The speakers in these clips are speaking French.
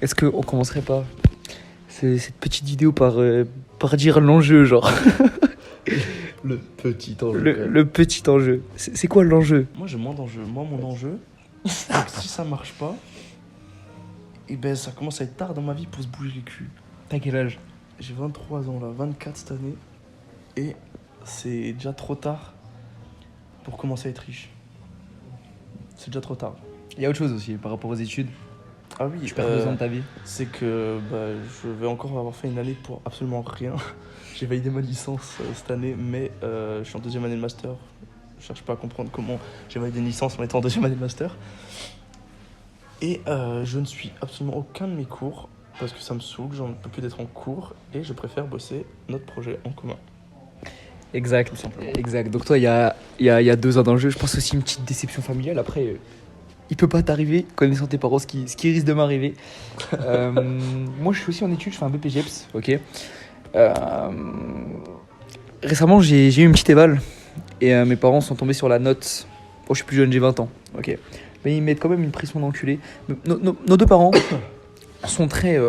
Est-ce qu'on commencerait pas cette petite vidéo par dire l'enjeu, genre Le petit enjeu. le petit enjeu. C'est quoi l'enjeu? Moi, j'ai moins d'enjeux. Moi, mon enjeu, c'est que si ça marche pas, et ben ça commence à être tard dans ma vie pour se bouger les culs. T'as quel âge? J'ai 23 ans là, 24 cette année, et c'est déjà trop tard pour commencer à être riche. C'est déjà trop tard. Il y a autre chose aussi par rapport aux études. Ah oui, Tu perds 2 ans de ta vie. c'est que je vais encore avoir fait une année pour absolument rien. J'ai validé ma licence cette année, mais je suis en deuxième année de master. Je cherche pas à comprendre comment j'ai validé une licence en étant en deuxième année de master. Et je ne suis absolument aucun de mes cours parce que ça me saoule, j'en peux plus d'être en cours et je préfère bosser notre projet en commun. Exact. Tout simplement. Exact. Donc toi, il y a 2 ans d'enjeu. Je pense aussi une petite déception familiale. Après, il peut pas t'arriver, connaissant tes parents, ce qui risque de m'arriver. Moi, je suis aussi en études, je fais un BPGEPS, ok. Récemment, j'ai eu une petite éval et mes parents sont tombés sur la note. Bon, je suis plus jeune, j'ai 20 ans, ok. Mais ils mettent quand même une pression d'enculé. Nos 2 parents sont très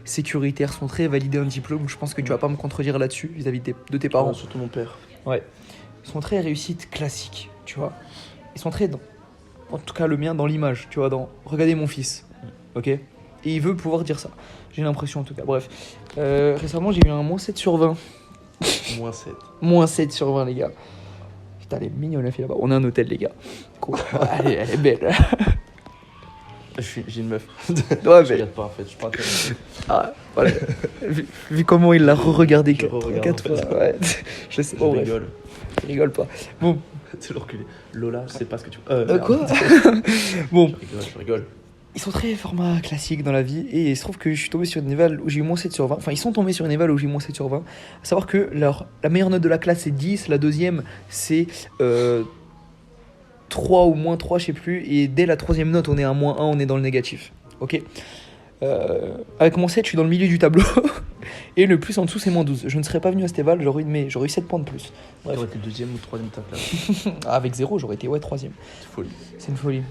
sécuritaires, sont très validés un diplôme. Je pense que tu vas pas me contredire là-dessus vis-à-vis de tes parents. Surtout mon père. Ouais. Ils sont très réussite classique, tu vois. Ils sont très, en tout cas le mien, dans l'image, tu vois, dans regardez mon fils, ok. Et il veut pouvoir dire ça. J'ai l'impression en tout cas. Bref. Récemment, j'ai eu un moins 7 sur 20. Moins 7. Moins 7 sur 20, les gars. Putain, elle est mignonne la fille là-bas. On a un hôtel, les gars. Cool. Elle est belle. J'ai une meuf. Ouais, Je mais. regarde pas en fait, je suis pas intéressé. Ah, voilà. Vu comment il l'a re-regardé Je re-regarde, 4 en fait. fois. Ouais. Je sais. Je Bon, bref. rigole. Je rigole pas. Bon. Toujours reculé. Lola, je sais pas ce que tu... Quoi? Bon. Je rigole. Ils sont très format classique dans la vie et il se trouve que je suis tombé sur une éval où j'ai eu moins 7 sur 20. Enfin, ils sont tombés sur une éval où j'ai eu moins 7 sur 20. À savoir que la meilleure note de la classe c'est 10, la deuxième c'est 3 ou moins 3, je sais plus. Et dès la troisième note, on est à moins 1, on est dans le négatif. Ok. Avec mon 7, je suis dans le milieu du tableau. Et le plus en dessous, c'est moins 12. Je ne serais pas venu à cette éval, j'aurais eu 7 points de plus. Bref. T'aurais été deuxième ou troisième de ta classe. Avec 0, j'aurais été troisième. C'est folie. C'est une folie.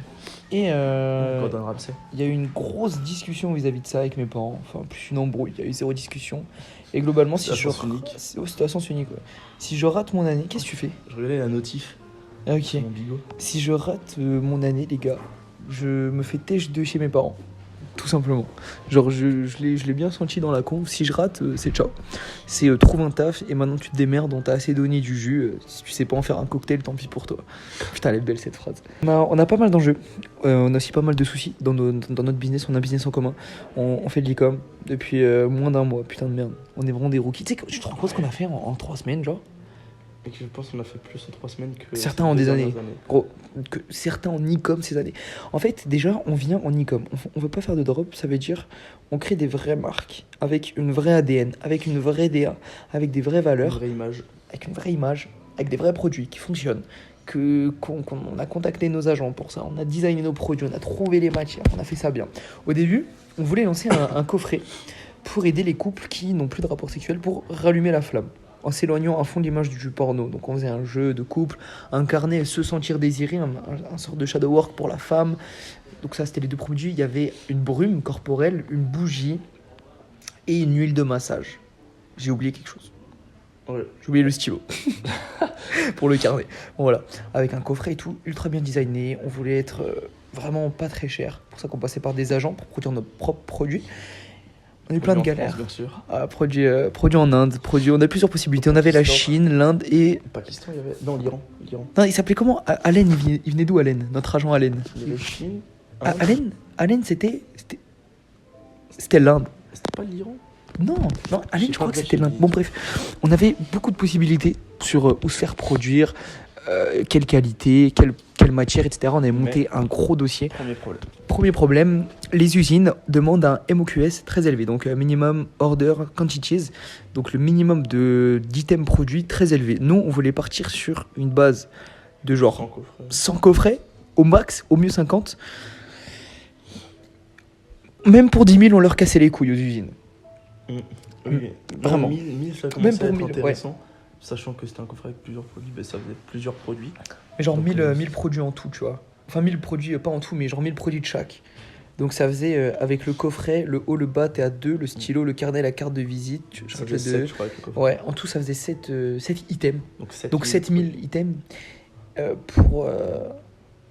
Et Gordon Ramsay. il y a eu une grosse discussion vis-à-vis de ça avec mes parents. Enfin, plus une embrouille. Il y a eu 0 discussion. Et globalement, si C'est je à sens unique. c'est à sens unique, ouais. Si je rate mon année, qu'est-ce que tu fais? Je regardais la notif Ah, ok. sur mon bigot. Si je rate mon année, les gars, je me fais têche de chez mes parents. Tout simplement. Genre, je l'ai bien senti dans la conf. Si je rate, c'est ciao. C'est trouve un taf et maintenant tu te démerdes, on t'a assez donné du jus. Si tu sais pas en faire un cocktail, tant pis pour toi. Putain, elle est belle cette phrase. On a pas mal d'enjeux. On a aussi pas mal de soucis dans notre business. On a un business en commun. On fait de l'e-com depuis moins d'un mois. Putain de merde. On est vraiment des rookies. Tu sais, tu te rends compte ce qu'on a fait en 3 semaines, genre? Et que je pense qu'on a fait plus en 3 semaines que... Certains ces en deux des années. dernières Gros, que certains en e-com ces années. En fait, déjà, on vient en e-com. On veut pas faire de drop, ça veut dire on crée des vraies marques avec une vraie ADN, avec une vraie DA, avec des vraies Une valeurs, vraie image. avec une vraie image, avec des vrais produits qui fonctionnent. Qu'on a contacté nos agents pour ça, on a designé nos produits, on a trouvé les matières, on a fait ça bien. Au début, on voulait lancer un coffret pour aider les couples qui n'ont plus de rapport sexuel pour rallumer la flamme, en s'éloignant à fond de l'image du porno. Donc on faisait un jeu de couple, incarner, se sentir désiré, un sort de shadow work pour la femme. Donc ça, c'était les 2 produits. Il y avait une brume corporelle, une bougie et une huile de massage. J'ai oublié quelque chose. Ouais. J'ai oublié le stylo pour le carnet. Bon, voilà, avec un coffret et tout, ultra bien designé. On voulait être vraiment pas très cher. C'est pour ça qu'on passait par des agents pour produire notre propre produit. On a eu plein de Produit en galères. France, bien sûr. Produit en Inde, on a plusieurs possibilités. On avait la Pakistan. Chine, l'Inde et... Au Pakistan, il y avait... Non, l'Iran. Non, il s'appelait comment? Allen, il venait d'où Allen? Notre agent Allen. Il y avait Chine. Ah, Inde. Allen, c'était l'Inde. C'était pas l'Iran? Non, Allen, sais je crois pas que c'était qui- l'Inde. Bon, bref, on avait beaucoup de possibilités sur où se faire produire, quelle qualité, quelle matière, etc. On avait monté un gros dossier. Premier problème. Premier problème, les usines demandent un MOQS très élevé, donc Minimum Order Quantities, donc le minimum d'items produits très élevé. Nous, on voulait partir sur une base de genre Sans coffret. 100 coffrets, au max, au mieux 50. Même pour 10 000, on leur cassait les couilles aux usines. Oui, Vraiment. 1000, ça Même commençait pour à être 1000, ouais. intéressant. Sachant que c'était un coffret avec plusieurs produits, ben ça faisait plusieurs produits. Mais genre Donc, 1000 produits en tout, tu vois. Enfin, 1000 produits, pas en tout, mais genre 1000 produits de chaque. Donc ça faisait avec le coffret, le haut, le bas, t'es à 2, le stylo, le carnet, la carte de visite. Je Ça rajoute les faisait deux. 7, je crois, avec le coffret. Ouais, en tout ça faisait 7 items. Donc 7000 7000 items pour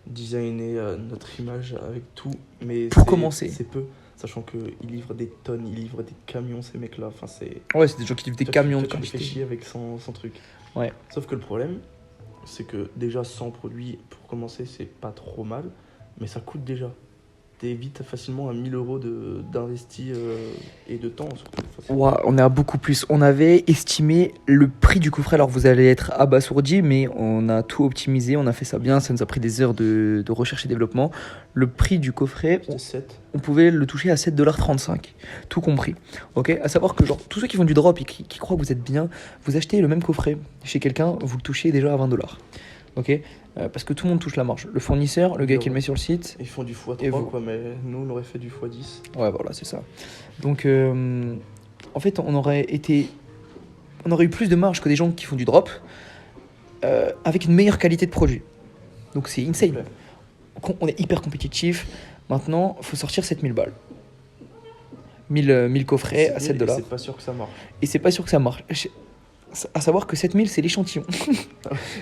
designer notre image avec tout, mais Pour commencer. c'est peu, sachant qu'ils livrent des tonnes, ils livrent des camions, ces mecs-là. Enfin, c'est. Ouais, c'est des gens qui livrent des Toi, camions de toi, tu te fais quantité. chier avec 100 trucs. Ouais. Sauf que le problème, c'est que déjà 100 produits pour commencer, c'est pas trop mal, mais ça coûte déjà. T'es vite facilement à 1000 euros d'investi et de temps surtout. facilement. Ouah, on est à beaucoup plus. On avait estimé le prix du coffret, alors vous allez être abasourdi, mais on a tout optimisé, on a fait ça bien, ça nous a pris des heures de recherche et développement. Le prix du coffret, C'était 7. on pouvait le toucher à 7,35$, tout compris. Ok, à savoir que genre tous ceux qui font du drop et qui croient que vous êtes bien, vous achetez le même coffret chez quelqu'un, vous le touchez déjà à 20$. Ok, parce que tout le monde touche la marge. Le fournisseur, le gars qui le met sur le site. Ils font du x3 Et vous. quoi, mais nous on aurait fait du x10. Ouais, voilà, c'est ça. Donc, en fait, on aurait eu plus de marge que des gens qui font du drop avec une meilleure qualité de produit. Donc, c'est insane. Ouais. On est hyper compétitif. Maintenant, il faut sortir 7000 balles. 1000 coffrets à C'est bien, 7$. et c'est pas sûr que ça marche. Et c'est pas sûr que ça marche. À savoir que 7000, c'est l'échantillon.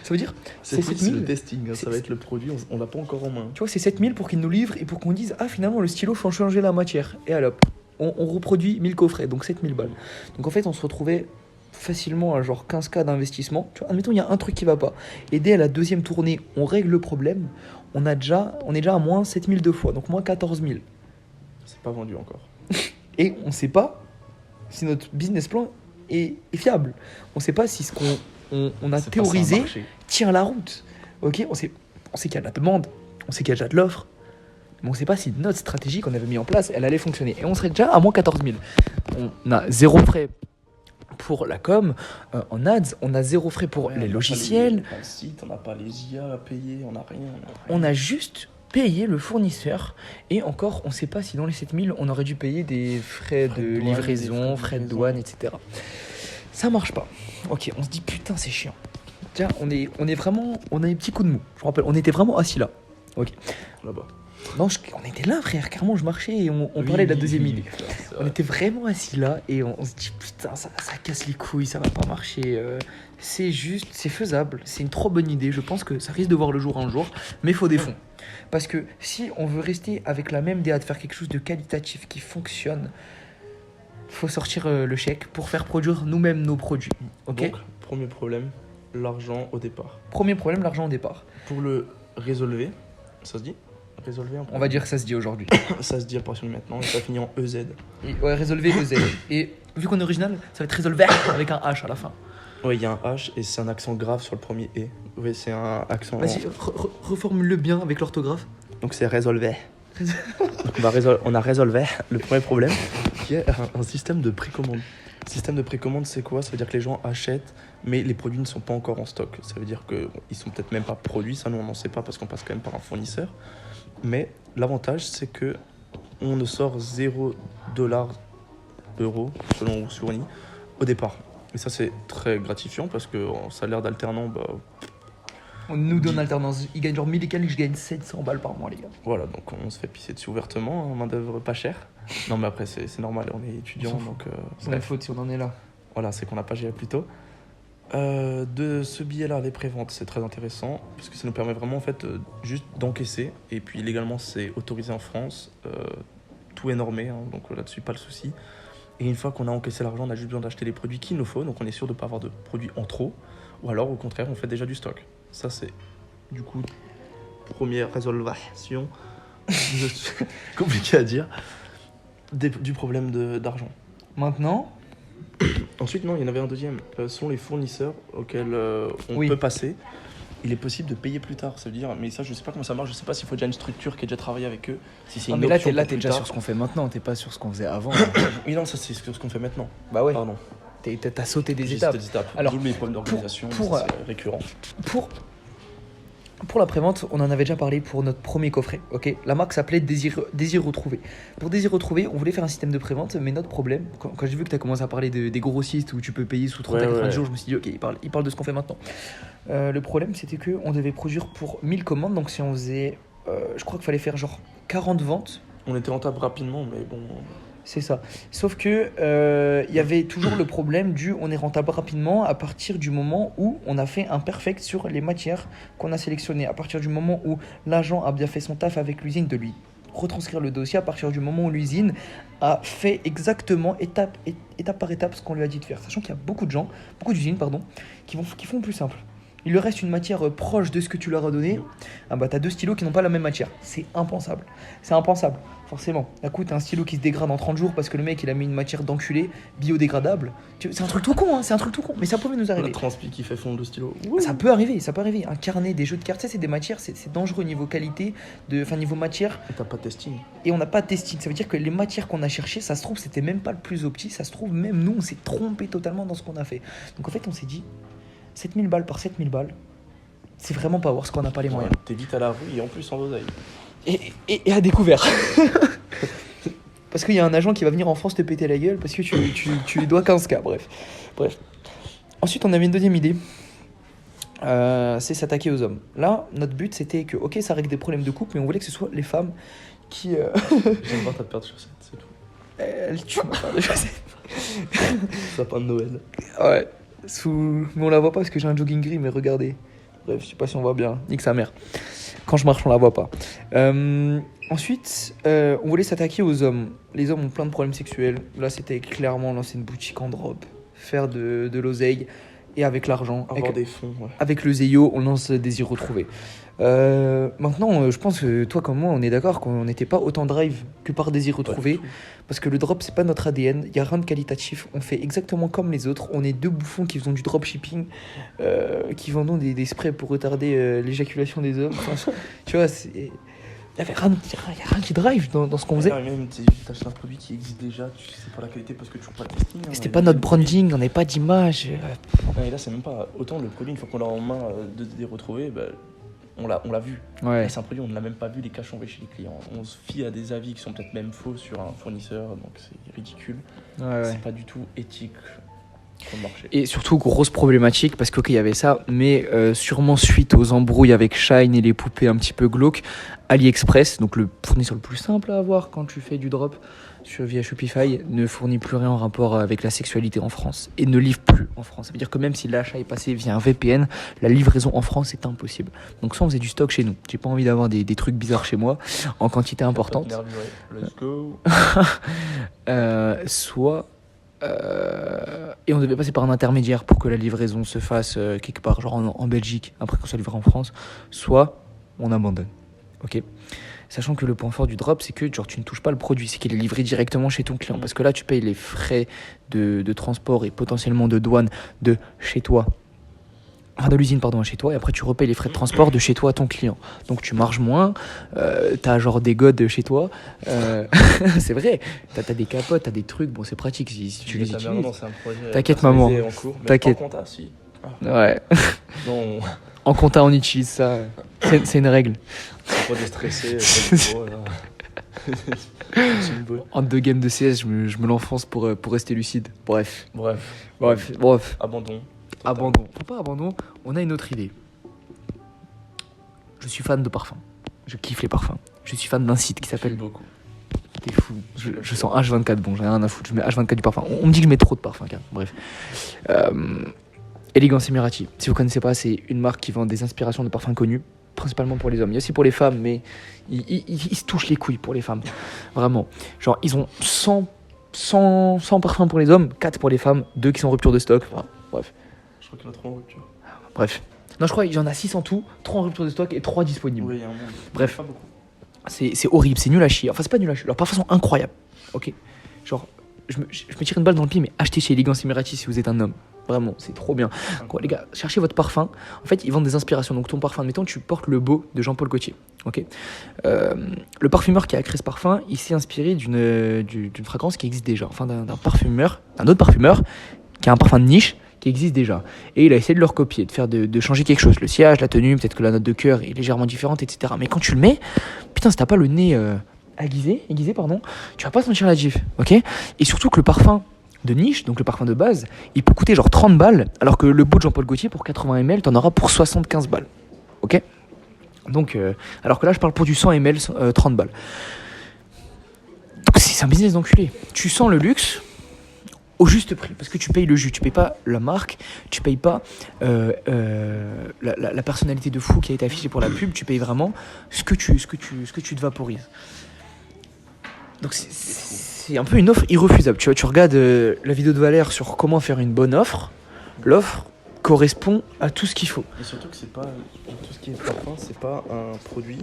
Ça veut dire, c'est C'est 7000. le testing, hein, ça va être le produit, on l'a pas encore en main. Tu vois, c'est 7000 pour qu'ils nous livrent et pour qu'on dise ah finalement le stylo faut changer la matière. Et alors on reproduit 1000 coffrets, donc 7000 balles. Donc en fait on se retrouvait facilement à genre 15K d'investissement. Tu vois, admettons il y a un truc qui va pas. Et dès la deuxième tournée on règle le problème, on est déjà à moins 7000 deux fois, donc moins 14000. C'est pas vendu encore. Et on sait pas si notre business plan est fiable. On sait pas si ce qu'on on a C'est pas théorisé ça, un marché. tient la route. Ok, on sait qu'il y a de la demande, on sait qu'il y a déjà de l'offre, mais on sait pas si notre stratégie qu'on avait mis en place, elle allait fonctionner. Et on serait déjà à moins 14 000. On a zéro frais pour la com, en ads, on a zéro frais pour Ouais, les on a logiciels, pas le site, on n'a pas les IA à payer, on n'a rien. on a juste payé le fournisseur. Et encore, on sait pas si dans les 7000, on aurait dû payer des frais Frais de de douane, livraison, des frais de livraison. douane, etc. Ça marche pas. Ok, on se dit putain, c'est chiant. Tiens, on est vraiment, on a des petits coups de mou. Je me rappelle, on était vraiment assis là. Là-bas. Non, on était là, frère. Carrément, je marchais et on parlait de la deuxième idée. On était vraiment assis là et on se dit putain, ça casse les couilles, ça va pas marcher. C'est juste, c'est faisable, c'est une trop bonne idée. Je pense que ça risque de voir le jour un jour, mais il faut des fonds. Parce que si on veut rester avec la même DA, de faire quelque chose de qualitatif qui fonctionne, faut sortir le chèque pour faire produire nous-mêmes nos produits. Ok. Donc, premier problème, l'argent au départ. Premier problème, l'argent au départ. Pour le résolver, ça se dit Résolver un On problème. va dire que ça se dit aujourd'hui. Ça se dit à partir de maintenant, et ça finit en EZ. Et, ouais, résolver EZ. Et vu qu'on est original, ça va être résolver avec un H à la fin. Ouais, il y a un H et c'est un accent grave sur le premier E. Ouais, c'est un accent. Vas-y, reformule-le bien avec l'orthographe. Donc c'est résolver. Donc on a résolvé le premier problème qui est un système de précommande. Système de précommande, c'est quoi? Ça veut dire que les gens achètent, mais les produits ne sont pas encore en stock. Ça veut dire qu'ils sont peut-être même pas produits, ça nous on n'en sait pas parce qu'on passe quand même par un fournisseur. Mais l'avantage, c'est que on ne sort 0 $, euros, selon où fourni, au départ. Et ça, c'est très gratifiant parce que en salaire d'alternant, bah, On nous donne alternance. Il gagne genre 1000 et quelques, je gagne 700 balles par mois, les gars. voilà, donc on se fait pisser dessus ouvertement, hein, main d'œuvre pas chère. Non, mais après, c'est normal, on est étudiant, On s'en donc C'est notre faute si on en est là. voilà, c'est qu'on n'a pas géré plus tôt. De ce billet-là, les préventes, c'est très intéressant parce que ça nous permet vraiment en fait juste d'encaisser. Et puis légalement, c'est autorisé en France, tout est normé, hein, donc là-dessus, pas le souci. Et une fois qu'on a encaissé l'argent, on a juste besoin d'acheter les produits qu'il nous faut, donc on est sûr de ne pas avoir de produits en trop. Ou alors, au contraire, on fait déjà du stock. Ça, c'est du coup, première résolution, compliqué à dire, du problème d'argent. Maintenant, Ensuite, non, il y en avait un deuxième. Ce sont les fournisseurs auxquels on Oui. peut passer. Il est possible de payer plus tard, ça veut dire, mais ça, je sais pas comment ça marche. Je sais pas s'il faut déjà une structure qui est déjà travaillée avec eux. Si c'est ah, une mais là, option t'es pour plus déjà tard. sur ce qu'on fait maintenant, t'es pas sur ce qu'on faisait avant. Oui, non, ça, c'est ce qu'on fait maintenant. Bah ouais, Pardon. t'as sauté des J'ai étapes. sauté des étapes. Alors, D'où mes problèmes d'organisation, pour, ça, c'est récurrent. Pour la prévente, on en avait déjà parlé pour notre premier coffret. Ok, la marque s'appelait Désir Retrouvé. Pour Désir Retrouvé, on voulait faire un système de prévente, mais notre problème, quand j'ai vu que tu as commencé à parler des grossistes où tu peux payer sous 30 à 90 jours, je me suis dit, ok, il parle de ce qu'on fait maintenant. Le problème, c'était qu'on devait produire pour 1000 commandes, donc si on faisait, je crois qu'il fallait faire genre 40 ventes On était rentable rapidement, mais bon. C'est ça. Sauf que il y avait toujours le problème on est rentable rapidement à partir du moment où on a fait un perfect sur les matières qu'on a sélectionnées. À partir du moment où l'agent a bien fait son taf avec l'usine de lui retranscrire le dossier, à partir du moment où l'usine a fait exactement étape par étape ce qu'on lui a dit de faire. Sachant qu'il y a beaucoup d'usines, qui font plus simple. Il leur reste une matière proche de ce que tu leur as donné. Ah bah t'as 2 stylos qui n'ont pas la même matière. C'est impensable. Forcément. D'un coup, t'as un stylo qui se dégrade en 30 jours parce que le mec il a mis une matière d'enculé, biodégradable. C'est un truc tout con, mais ça pouvait nous arriver. La transpi qui fait fondre le stylo. Ça peut arriver. Un carnet, des jeux de cartes, ça c'est des matières, c'est dangereux niveau qualité, niveau matière. Et t'as pas de testing. Et on n'a pas de testing. Ça veut dire que les matières qu'on a cherchées, ça se trouve, c'était même pas le plus opti. Ça se trouve, même nous, on s'est trompé totalement dans ce qu'on a fait. Donc en fait, on s'est dit, 7000 balles par 7000 balles, c'est vraiment pas voir ce qu'on n'a pas les moyens. T'es vite à la rue et en plus sans oseille. Et à découvert. Parce qu'il y a un agent qui va venir en France te péter la gueule parce que tu lui dois 15K. Bref. Ensuite, on avait une deuxième idée. C'est s'attaquer aux hommes. Là, notre but, c'était que, ok, ça règle des problèmes de couple, mais on voulait que ce soit les femmes qui... J'aime voir ta paire de chaussettes, c'est tout. Elle tue ma paire de chaussettes. Sapin de Noël. Ouais. Mais on la voit pas parce que j'ai un jogging gris, mais regardez. Bref, je sais pas si on voit bien. Nique sa mère. Quand je marche, on la voit pas. Ensuite, on voulait s'attaquer aux hommes. Les hommes ont plein de problèmes sexuels. Là, c'était clairement lancer une boutique en drop, faire de l'oseille, et avec l'argent, avoir des fonds, ouais. Avec le Zeyo, on lance Désir Retrouvé. Maintenant, je pense que toi comme moi, on est d'accord qu'on n'était pas autant drive que par Désir Retrouvé. Parce que le drop, c'est pas notre ADN. Il n'y a rien de qualitatif. On fait exactement comme les autres. On est 2 bouffons qui faisons du dropshipping, qui vendons des sprays pour retarder l'éjaculation des hommes. Enfin, tu vois, il n'y a rien qui drive dans ce qu'on faisait. Même t'achètes un produit qui existe déjà, tu sais pas la qualité parce que tu trouves pas de testing. C'était pas notre branding, on n'avait pas d'image. Et là, c'est même pas autant le produit, une fois qu'on l'a en main de retrouver, on l'a vu. Ouais. Et c'est un produit, on ne l'a même pas vu, les caches envoyés chez les clients. On se fie à des avis qui sont peut-être même faux sur un fournisseur, donc c'est ridicule. Ouais. C'est pas du tout éthique sur le marché. Et surtout, grosse problématique, parce qu'il y avait ça, mais sûrement suite aux embrouilles avec Shine et les poupées un petit peu glauques, AliExpress, donc le fournisseur le plus simple à avoir quand tu fais du drop via Shopify, ne fournit plus rien en rapport avec la sexualité en France et ne livre plus en France. Ça veut dire que même si l'achat est passé via un VPN, la livraison en France est impossible. Donc soit on faisait du stock chez nous, j'ai pas envie d'avoir des trucs bizarres chez moi en quantité importante. Let's go. Soit et on devait passer par un intermédiaire pour que la livraison se fasse quelque part, genre en Belgique, après qu'on soit livré en France, soit on abandonne. Ok. Sachant que le point fort du drop, c'est que genre, tu ne touches pas le produit, c'est qu'il est livré directement chez ton client. Parce que là, tu payes les frais de transport et potentiellement de douane de chez toi. Enfin, de l'usine, pardon, à chez toi. Et après, tu repayes les frais de transport de chez toi à ton client. Donc, tu marges moins. T'as genre des godes chez toi. C'est vrai. T'as des capotes, t'as des trucs. Bon, c'est pratique si tu les utilises. T'inquiète, maman. T'inquiète. En compta, si. Ouais. Non. En compta, on utilise ça. C'est une règle. C'est pas déstresser. En 2 games de CS, je me l'enfonce pour rester lucide. Bref. Abandon. Faut pas abandon. On a une autre idée. Je suis fan de parfums. Je kiffe les parfums. Je suis fan d'un site qui s'appelle... beaucoup. T'es fou. Je sens H24. Bon, j'ai rien à foutre. Je mets H24 du parfum. On me dit que je mets trop de parfums. Bref. Elegance Emirati. Si vous connaissez pas, c'est une marque qui vend des inspirations de parfums connus, principalement pour les hommes. Il y a aussi pour les femmes, mais ils se touchent les couilles pour les femmes. Vraiment. Genre, ils ont 100 parfums pour les hommes, 4 pour les femmes, 2 qui sont en rupture de stock. Enfin, bref. Je crois qu'il y en a 3 en rupture. Bref. Non, je crois qu'il y en a 6 en tout, 3 en rupture de stock et 3 disponibles. Oui, il y a un monde. Bref. Pas beaucoup. C'est horrible, c'est nul à chier. Enfin, c'est pas nul à chier. Leurs parfums sont incroyables. Ok. Genre, je me tire une balle dans le pied, mais achetez chez Elegance Emirati si vous êtes un homme. Vraiment, c'est trop bien. Quoi, les gars, cherchez votre parfum. En fait, ils vendent des inspirations. Donc, ton parfum, admettons, tu portes le beau de Jean-Paul Gaultier. Ok. Le parfumeur qui a créé ce parfum, il s'est inspiré d'une fragrance qui existe déjà. Enfin, d'un autre parfumeur, qui a un parfum de niche qui existe déjà. Et il a essayé de le recopier, de changer quelque chose. Le sillage, la tenue, peut-être que la note de cœur est légèrement différente, etc. Mais quand tu le mets, putain, si t'as pas le nez aiguisé, tu vas pas sentir la gif. Ok. Et surtout que le parfum de niche, donc le parfum de base, il peut coûter genre 30 balles, alors que le beau de Jean-Paul Gaultier pour 80 ml, t'en auras pour 75 balles. Ok. Donc, alors que là, je parle pour du 100 ml, 30 balles. c'est un business d'enculé. Tu sens le luxe au juste prix, parce que tu payes le jus, tu payes pas la marque, tu payes pas la personnalité de fou qui a été affichée pour la pub, tu payes vraiment ce que tu te vaporises. Donc c'est un peu une offre irrefusable. Tu vois, tu regardes la vidéo de Valère sur comment faire une bonne offre, l'offre correspond à tout ce qu'il faut. Et surtout que c'est pas tout ce qui est parfum, c'est pas un produit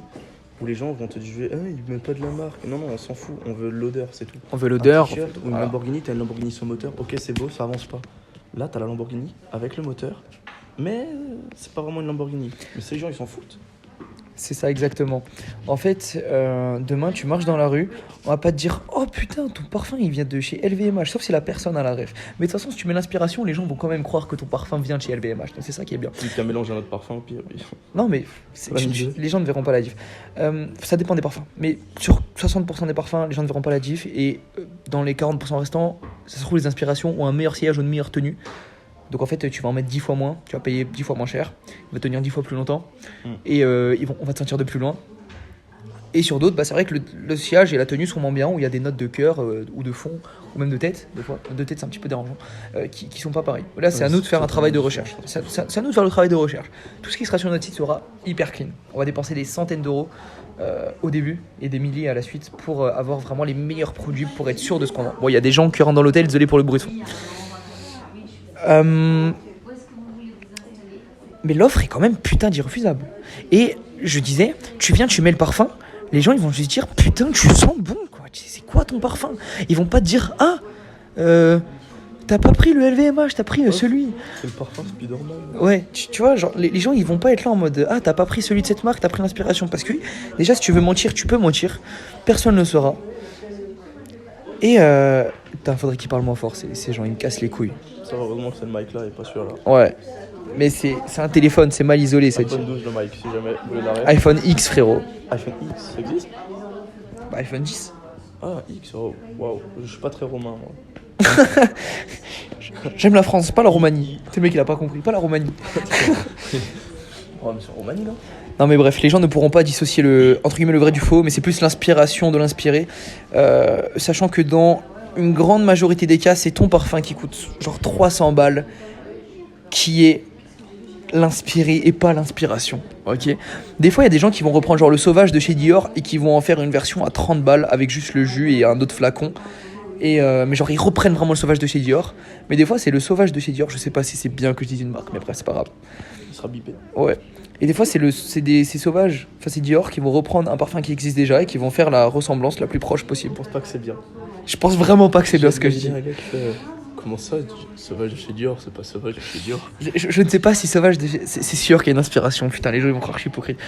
où les gens vont te dire ils mettent pas de la marque. Non, on s'en fout, on veut l'odeur, c'est tout. On veut l'odeur. Un t-shirt ou une Voilà. Lamborghini, t'as une Lamborghini sans moteur, ok c'est beau, ça avance pas. Là t'as la Lamborghini avec le moteur, mais c'est pas vraiment une Lamborghini. Mais ces gens ils s'en foutent. C'est ça exactement. En fait, demain tu marches dans la rue, on va pas te dire oh putain ton parfum il vient de chez LVMH, sauf si la personne a la ref. Mais de toute façon si tu mets l'inspiration, les gens vont quand même croire que ton parfum vient de chez LVMH. Donc c'est ça qui est bien. Si tu as mélangé un autre parfum au pire. Oui. Non mais les gens ne verront pas la diff. Ça dépend des parfums. Mais sur 60% des parfums, les gens ne verront pas la diff. Et dans les 40% restants, ça se trouve les inspirations ont un meilleur sillage ou une meilleure tenue. Donc en fait, tu vas en mettre 10 fois moins, tu vas payer 10 fois moins cher, il va tenir 10 fois plus longtemps, et on va te sentir de plus loin. Et sur d'autres, c'est vrai que le sillage et la tenue sont moins bien, où il y a des notes de cœur ou de fond, ou même de tête, des fois. De tête, c'est un petit peu dérangeant, qui sont pas pareils. Là, c'est à nous de faire un travail de recherche. C'est à nous de faire le travail de recherche. Tout ce qui sera sur notre site sera hyper clean. On va dépenser des centaines d'euros au début et des milliers à la suite pour avoir vraiment les meilleurs produits pour être sûr de ce qu'on vend. Bon, il y a des gens qui rentrent dans l'hôtel, désolé pour le bruit de fond. Mais l'offre est quand même putain d'irrefusable. Et je disais, tu viens, tu mets le parfum, les gens ils vont juste dire putain tu sens bon quoi, c'est quoi ton parfum? Ils vont pas te dire ah t'as pas pris le LVMH, t'as pris celui. C'est le parfum Spiderman. Ouais, tu vois, genre les gens ils vont pas être là en mode ah t'as pas pris celui de cette marque, t'as pris l'inspiration. Parce que déjà si tu veux mentir, tu peux mentir, personne ne le saura. Et faudrait qu'ils parlent moins fort, ces gens ils me cassent les couilles. Ça va, heureusement que c'est le mic là et pas celui-là. Ouais. Mais c'est un téléphone, c'est mal isolé ça. iPhone 12 le mic, si jamais vous voulez l'arrêter. iPhone X frérot. iPhone X, ça existe? Bah, iPhone 10. Ah, X, oh, waouh, je suis pas très romain moi. J'aime la France, pas la Roumanie. C'est le mec il a pas compris, pas la Roumanie. Oh, mais c'est en Roumanie là? Non mais bref, les gens ne pourront pas dissocier entre guillemets le vrai du faux, mais c'est plus l'inspiration de l'inspiré. Sachant que dans une grande majorité des cas, c'est ton parfum qui coûte genre 300 balles qui est l'inspiré et pas l'inspiration. Ok. Des fois, il y a des gens qui vont reprendre genre le sauvage de chez Dior et qui vont en faire une version à 30 balles avec juste le jus et un autre flacon. Mais genre ils reprennent vraiment le sauvage de chez Dior. Mais des fois, c'est le sauvage de chez Dior. Je sais pas si c'est bien que je dise une marque, mais bref, c'est pas grave. Il sera bipé. Ouais. Et des fois, c'est sauvages, enfin c'est Dior qui vont reprendre un parfum qui existe déjà et qui vont faire la ressemblance la plus proche possible. Je pense pas que c'est bien. Je pense vraiment pas que c'est bien ce que je J'ai dis. un gars qui fait comment ça, sauvage de chez Dior, c'est pas sauvage de chez Dior. Je ne sais pas si sauvage, c'est sûr qu'il y a une inspiration. Putain, les gens ils vont croire que je suis hypocrite.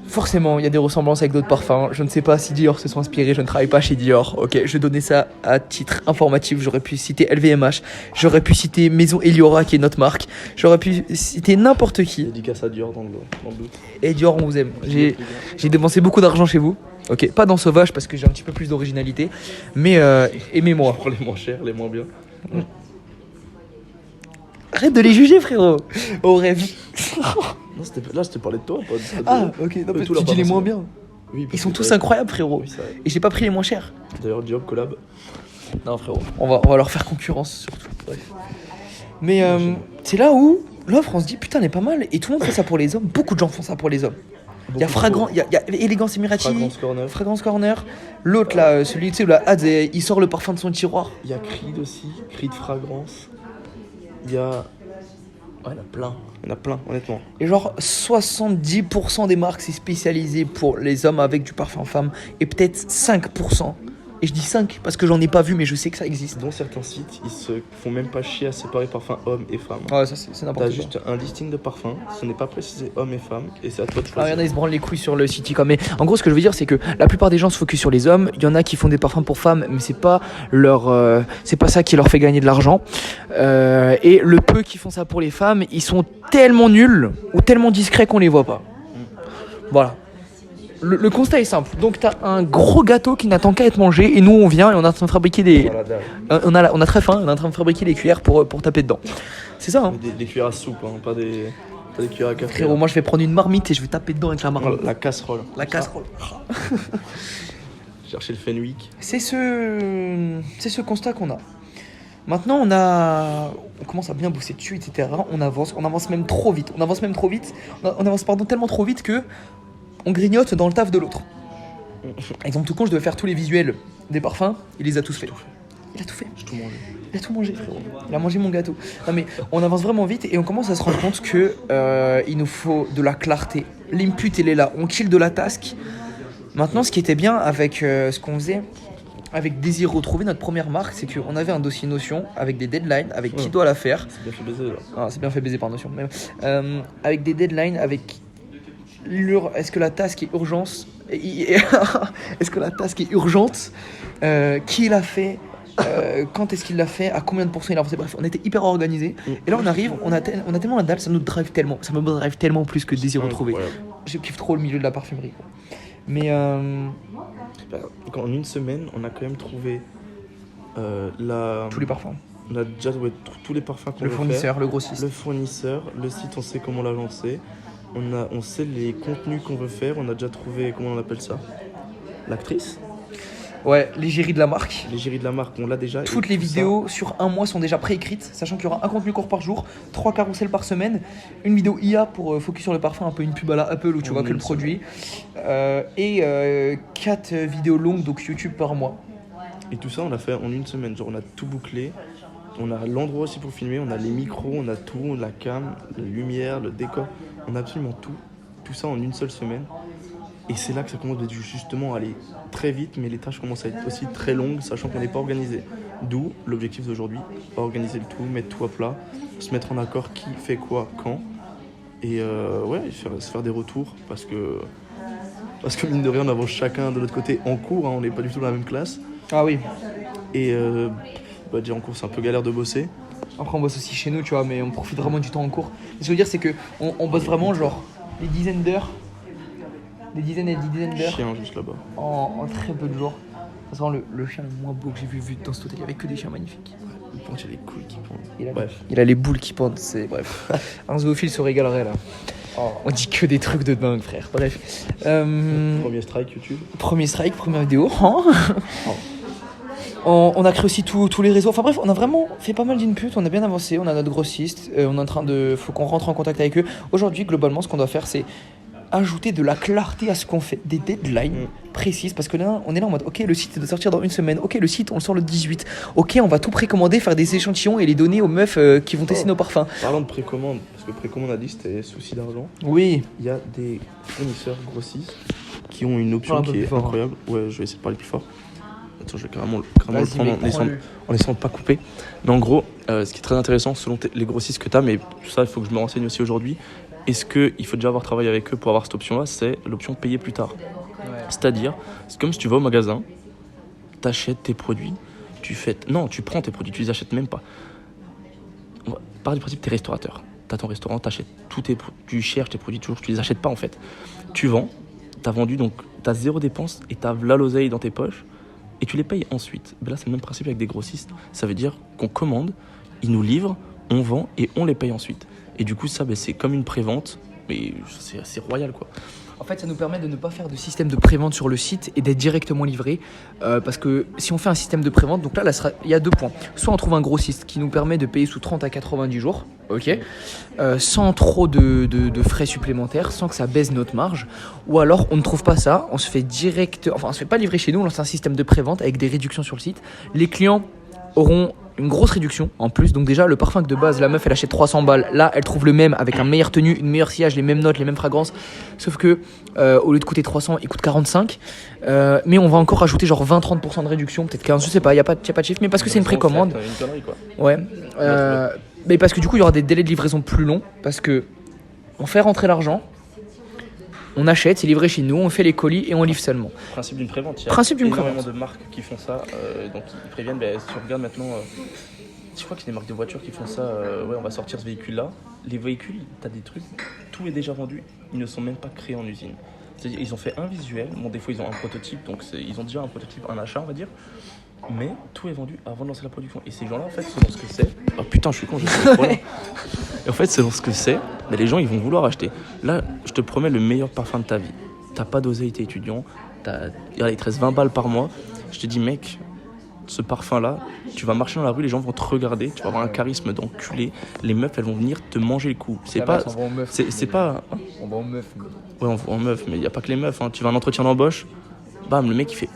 Forcément, il y a des ressemblances avec d'autres parfums. Je ne sais pas si Dior se sont inspirés. Je ne travaille pas chez Dior. Ok, je donnais ça à titre informatif. J'aurais pu citer LVMH. J'aurais pu citer Maison Eliora, qui est notre marque. J'aurais pu citer n'importe qui. Dédicace à Dior dans le doute. Et Dior, on vous aime. J'ai dépensé beaucoup d'argent chez vous. Ok, pas dans Sauvage parce que j'ai un petit peu plus d'originalité. Mais aimez-moi. Pour les moins chers, les moins bien. Arrête de les juger, frérot. Au rêve. Non, c'était parler de toi, pas de. Ah, ok. Non, tout tu l'a dis pas les moins pensé. bien. Oui, Ils sont tous incroyables, frérot. Oui, c'est vrai. Et j'ai pas pris les moins chers. D'ailleurs, Dior collab. Non, frérot. On va leur faire concurrence, surtout. Bref. Mais c'est là où l'offre, on se dit, putain, elle est pas mal. Et tout le monde fait ça pour les hommes. Beaucoup de gens font ça pour les hommes. Il y a Fragrant, il y a Élégance Emirati, Fragrance Corner. L'autre là, celui tu sais où la Hadz, il sort le parfum de son tiroir. Il y a Creed aussi, Creed Fragrance. Il y a. Ouais, il y en a plein, honnêtement. Et genre 70% des marques c'est spécialisé pour les hommes avec du parfum femme et peut-être 5%. Et je dis 5 parce que j'en ai pas vu mais je sais que ça existe. Dans certains sites, ils se font même pas chier à séparer parfum homme et femme. Ouais, ça c'est n'importe quoi. T'as juste un listing de parfums, ce n'est pas précisé homme et femme, et c'est à toi de Ah, choisir. il y en a, ils se branlent les couilles sur le site comme. Mais en gros, ce que je veux dire, c'est que la plupart des gens se focus sur les hommes. Il y en a qui font des parfums pour femmes, mais c'est pas c'est pas ça qui leur fait gagner de l'argent. Et le peu qui font ça pour les femmes, ils sont tellement nuls ou tellement discrets qu'on les voit pas. Voilà. Le constat est simple. Donc t'as un gros gâteau qui n'attend qu'à être mangé et nous on vient et on est en train de fabriquer des. Voilà, On a très faim, on est en train de fabriquer des cuillères pour taper dedans. C'est ça, hein. des cuillères à soupe, hein, pas des cuillères à café. Frérot, moi je vais prendre une marmite et je vais taper dedans avec la marmite. La casserole. La casserole. Chercher le Fenwick. C'est ce constat qu'on a. Maintenant, on commence à bien bosser dessus, etc. On avance même trop vite. On avance tellement trop vite que on grignote dans le taf de l'autre. Exemple tout con, je devais faire tous les visuels des parfums, il les a tous faits. Il a tout fait. J'ai tout mangé. Il a tout mangé, frérot. Il a mangé mon gâteau. Non mais on avance vraiment vite et on commence à se rendre compte que il nous faut de la clarté. L'input, il est là. On kill de la task. Maintenant, ce qui était bien avec ce qu'on faisait avec Désir Retrouvé, notre première marque, c'est qu'on avait un dossier Notion avec des deadlines, avec qui doit la faire. C'est bien fait baiser là. Ah, c'est bien fait baiser par Notion. Même. Avec des deadlines, avec est-ce que la task est urgence est-ce que la task est urgente, qui l'a fait, quand est-ce qu'il l'a fait, à combien de pourcents il a avancé. Bref, on était hyper organisé. Et là on arrive, on a tellement la dalle, ça me drive tellement plus que Désir Retrouvé. Je kiffe trop le milieu de la parfumerie, quoi. Mais Donc en une semaine, on a quand même trouvé tous les parfums, on a déjà trouvé tous les parfums qu'on le veut fournisseur, faire. le grossiste, Le fournisseur, le site, on sait comment l'a lancé. On sait les contenus qu'on veut faire. On a déjà trouvé, comment on appelle ça, l'actrice, ouais, l'égérie de la marque. l'égérie de la marque, on l'a déjà. Toutes Et les tout vidéos sur un mois sont déjà préécrites, sachant qu'il y aura un contenu court par jour, 3 carousels par semaine, une vidéo IA pour focus sur le parfum, un peu une pub à la Apple où tu vois que le produit, et 4 vidéos longues, donc YouTube par mois. Et tout ça, on l'a fait en une semaine. Genre, on a tout bouclé. On a l'endroit aussi pour filmer. On a les micros, on a tout, la cam, la lumière, le décor. On a absolument tout. Tout ça en une seule semaine. Et c'est là que ça commence justement à aller très vite, mais les tâches commencent à être aussi très longues, sachant qu'on n'est pas organisé. D'où l'objectif d'aujourd'hui, organiser le tout, mettre tout à plat, se mettre en accord qui fait quoi, quand. Et se faire des retours, parce que mine de rien, on avance chacun de l'autre côté en cours, hein, on n'est pas du tout dans la même classe. Ah oui. Et déjà en cours, c'est un peu galère de bosser. Après on bosse aussi chez nous, tu vois, mais on profite vraiment du temps en cours. Ce que je veux dire, c'est que on bosse vraiment genre des dizaines d'heures, des dizaines et des dizaines d'heures Chien juste là-bas. en très peu de jours. C'est vraiment le chien le moins beau que j'ai vu dans cet hôtel. Il n'y avait que des chiens magnifiques. Il pense qu'il y a les couilles qui pendent. Bref. Il a les boules qui pendent, c'est bref. Un zoophile se régalerait là. Oh. On dit que des trucs de dingue, frère. Bref. Premier strike YouTube. Premier strike, première vidéo. On a créé aussi tous les réseaux. Enfin bref, on a vraiment fait pas mal d'input. On a bien avancé. On a notre grossiste. On est en train de. Faut qu'on rentre en contact avec eux. Aujourd'hui, globalement, ce qu'on doit faire, c'est ajouter de la clarté à ce qu'on fait, des deadlines précises, parce que là on est là en mode ok, le site doit sortir dans une semaine, ok, le site on le sort le 18, ok, on va tout précommander, faire des échantillons et les donner aux meufs qui vont tester nos parfums. Parlant de précommande, parce que précommande a dit c'était souci d'argent. Oui. Il y a des fournisseurs grossistes qui ont une option qui est incroyable. Ouais, je vais essayer de parler plus fort. Attends, je vais carrément le prendre en essayant de pas couper. Mais en gros, ce qui est très intéressant selon les grossistes que tu as, mais ça il faut que je me renseigne aussi aujourd'hui. Est-ce qu'il faut déjà avoir travaillé avec eux pour avoir cette option-là? C'est l'option payer plus tard. Ouais. C'est-à-dire, c'est comme si tu vas au magasin, tu achètes tes produits, tu prends tes produits, tu les achètes même pas. On va partir du principe que tu es restaurateur. Tu as ton restaurant, tu cherches tes produits toujours, tu les achètes pas en fait. Tu vends, tu as vendu, donc tu as 0 dépense et tu as la l'oseille dans tes poches et tu les payes ensuite. Ben là, c'est le même principe avec des grossistes. Ça veut dire qu'on commande, ils nous livrent, on vend et on les paye ensuite. Et du coup, ça, c'est comme une prévente, mais c'est royal, quoi. En fait, ça nous permet de ne pas faire de système de prévente sur le site et d'être directement livré. Parce que si on fait un système de prévente, donc là, il y a 2 points. Soit on trouve un grossiste qui nous permet de payer sous 30 à 90 jours, ok, sans trop de frais supplémentaires, sans que ça baisse notre marge. Ou alors, on ne trouve pas ça, on se fait on se fait pas livrer chez nous, on lance un système de prévente avec des réductions sur le site. Les clients auront une grosse réduction en plus, donc déjà le parfum que de base la meuf elle achète 300 balles, là elle trouve le même avec un meilleur tenue, une meilleure sillage, les mêmes notes, les mêmes fragrances, sauf que au lieu de coûter 300 il coûte 45, mais on va encore rajouter genre 20-30% de réduction, peut-être 15, je sais pas, il n'y a pas de chiffre, mais parce que c'est une précommande. Une connerie, quoi. Ouais, mais parce que du coup il y aura des délais de livraison plus longs, parce que on fait rentrer l'argent, on achète, c'est livré chez nous, on fait les colis et on livre seulement. Principe d'une prévente. Il y a énormément de marques qui font ça. Donc ils préviennent, si on regarde maintenant, je crois qu'il y a des marques de voitures qui font ça. On va sortir ce véhicule-là. Les véhicules, tu as des trucs, tout est déjà vendu. Ils ne sont même pas créés en usine. C'est-à-dire ils ont fait un visuel. Bon, des fois ils ont un prototype, donc ils ont déjà un prototype, un achat, on va dire. Mais tout est vendu avant de lancer la production. Et ces gens-là, en fait, selon ce que c'est... Oh putain, je suis con, je sais pas. Et en fait, selon ce que c'est, les gens, ils vont vouloir acheter. Là, je te promets le meilleur parfum de ta vie. T'as pas d'oseille, t'es étudiant. il te reste 20 balles par mois. Je te dis, mec, ce parfum-là, tu vas marcher dans la rue, les gens vont te regarder, tu vas avoir un charisme d'enculé. Les meufs, elles vont venir te manger le cou. C'est pas. C'est pas. On va aux meufs. Ouais, on va en meuf, mais il n'y a pas que les meufs. Hein. Tu vas à un entretien d'embauche, bam, le mec il fait.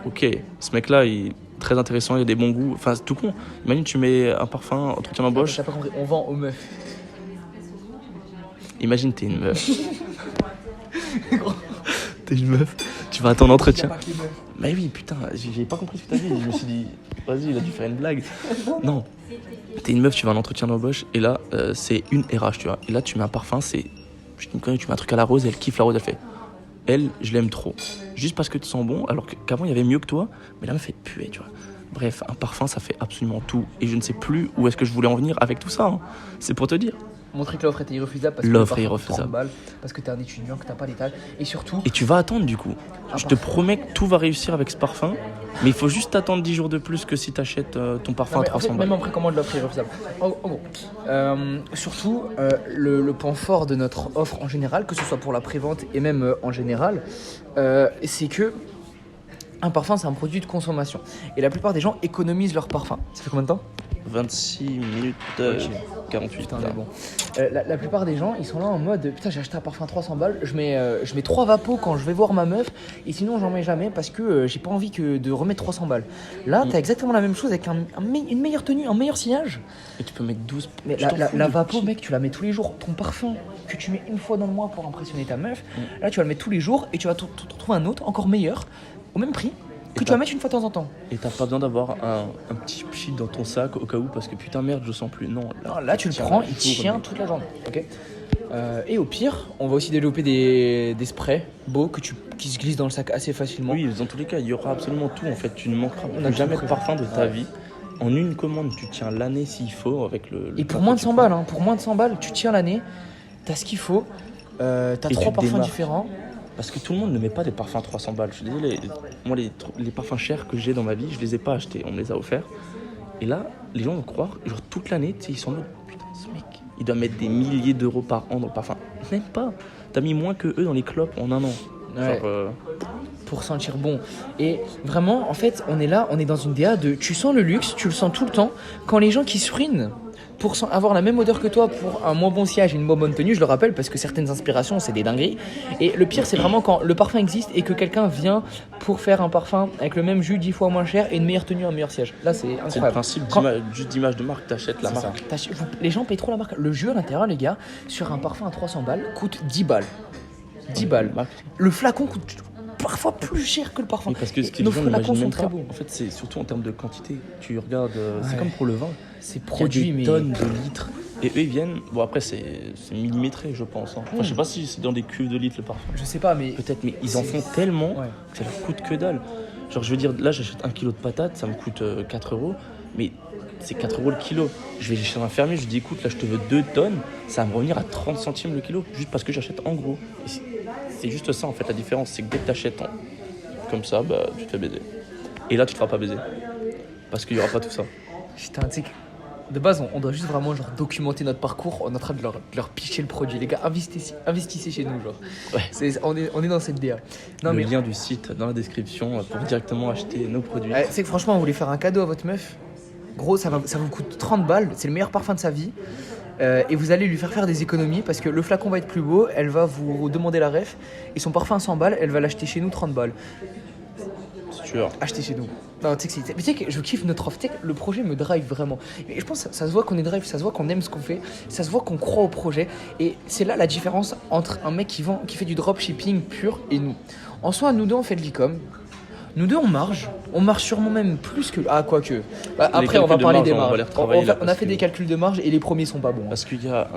Ok, ce mec-là, il est très intéressant, il a des bons goûts. Enfin, c'est tout con. Imagine, tu mets un parfum, entretien d'embauche. T'as pas compris, on vend aux meufs. Imagine, t'es une meuf. T'es une meuf, tu vas à ton entretien. Mais oui, putain, j'ai pas compris ce que t'as dit. Je me suis dit, vas-y, il a dû faire une blague. Non, t'es une meuf, tu vas à un entretien d'embauche, et là, c'est une RH, tu vois. Et là, tu mets un parfum, c'est. Je me connais, tu mets un truc à la rose, elle kiffe la rose, elle fait. Elle, je l'aime trop. Juste parce que tu sens bon, alors qu'avant, il y avait mieux que toi, mais là, elle me fait puer, tu vois. Bref, un parfum, ça fait absolument tout. Et je ne sais plus où est-ce que je voulais en venir avec tout ça. Hein. C'est pour te dire. Montrer que l'offre était irrefusable parce que l'offre est irrefusable. Balles, parce que t'es un étudiant, que t'as pas l'étage. Et surtout. Et tu vas attendre du coup. Je te promets que tout va réussir avec ce parfum. Mais il faut juste attendre 10 jours de plus que si t'achètes ton parfum à 300 balles. Même en précommande, l'offre est irrefusable. En gros. Surtout, le point fort de notre offre en général, que ce soit pour la prévente et même en général, c'est que un parfum, c'est un produit de consommation. Et la plupart des gens économisent leur parfum. Ça fait combien de temps ? 26 minutes 48. Putain, mais bon. La plupart des gens, ils sont là en mode putain, j'ai acheté un parfum 300 balles, je mets 3 vapos quand je vais voir ma meuf, et sinon j'en mets jamais parce que j'ai pas envie de remettre 300 balles. Là, t'as exactement la même chose avec une meilleure tenue, un meilleur sillage. Et tu peux mettre 12. Mais la vapo, mec, tu la mets tous les jours. Ton parfum que tu mets une fois dans le mois pour impressionner ta meuf, là, tu vas le mettre tous les jours et tu vas trouver un autre encore meilleur, au même prix. Que tu vas mettre une fois de temps en temps. Et t'as pas besoin d'avoir un petit pchit dans ton sac au cas où, parce que putain merde, je sens plus. Non, là tu le prends, il tient toute la journée. Okay. Et au pire, on va aussi développer des sprays beaux qui se glissent dans le sac assez facilement. Oui, dans tous les cas, il y aura absolument tout en fait. Tu ne manqueras jamais de parfum de ta vie. En une commande, tu tiens l'année s'il faut avec le. Et pour moins de 100 balles, pour moins de 100 balles, tu tiens l'année, t'as ce qu'il faut, t'as 3 parfums différents. Parce que tout le monde ne met pas des parfums à 300 balles. Je suis désolé, moi les parfums chers que j'ai dans ma vie, je les ai pas achetés, on me les a offerts. Et là, les gens vont croire, genre toute l'année, ils sont en mode putain, ce mec, il doit mettre des milliers d'euros par an dans le parfum. Même pas. T'as mis moins que eux dans les clopes en un an. Ouais. Genre, pour sentir bon. Et vraiment, en fait, on est dans une DA de tu sens le luxe, tu le sens tout le temps. Quand les gens qui se ruinent pour avoir la même odeur que toi, pour un moins bon sillage et une moins bonne tenue, je le rappelle parce que certaines inspirations c'est des dingueries. Et le pire c'est vraiment quand le parfum existe et que quelqu'un vient pour faire un parfum avec le même jus 10 fois moins cher et une meilleure tenue, un meilleur siège. Là c'est incroyable. C'est le principe juste d'image de marque, t'achètes la marque. Les gens payent trop la marque. Le jus à l'intérieur les gars, sur un parfum à 300 balles coûte 10 balles. 10 balles. Le flacon coûte parfois plus cher que le parfum. Oui, parce que ce que nos les gens flacons sont même très pas. beaux. En fait, c'est surtout en termes de quantité. Tu regardes, c'est comme pour le vin. C'est produit, mais tonnes de litres. Et eux, ils viennent. Bon, après, c'est millimétré, je pense. Hein. Enfin, je sais pas si c'est dans des cuves de litres le parfum. Je sais pas, mais. Peut-être, mais ils en font tellement que ça leur coûte que dalle. Genre, je veux dire, là, j'achète 1 kilo de patates, ça me coûte 4 euros. Mais c'est 4 euros le kilo. Je vais chez un fermier, je lui dis, écoute, là, je te veux 2 tonnes. Ça va me revenir à 30 centimes le kilo. Juste parce que j'achète en gros. Et c'est juste ça, en fait, la différence. C'est que dès que t'achètes comme ça, bah, tu te fais baiser. Et là, tu te feras pas baiser. Parce qu'il y aura pas tout ça. Putain, tu sais que de base, on doit juste vraiment genre documenter notre parcours. On est en train de leur picher le produit. Les gars, investissez chez nous, genre. Ouais. On est dans cette DA. Non, le lien du site dans la description pour directement acheter nos produits. C'est que franchement, vous voulez faire un cadeau à votre meuf. Gros, ça vous coûte 30 balles. C'est le meilleur parfum de sa vie. Et vous allez lui faire des économies parce que le flacon va être plus beau. Elle va vous demander la ref. Et son parfum à 100 balles, elle va l'acheter chez nous 30 balles. Acheter chez nous. Non, tu sais que je kiffe notre offre. Tu sais que le projet me drive vraiment. Et je pense que ça se voit qu'on est drive, ça se voit qu'on aime ce qu'on fait, ça se voit qu'on croit au projet. Et c'est là la différence entre un mec qui fait du dropshipping pur et nous. En soi, nous deux, on fait de l'e-com. Nous deux, on marge sûrement même plus que. Ah, quoique. Après, on va parler des marges. On a fait des calculs de marge et les premiers sont pas bons. Parce qu'il y a.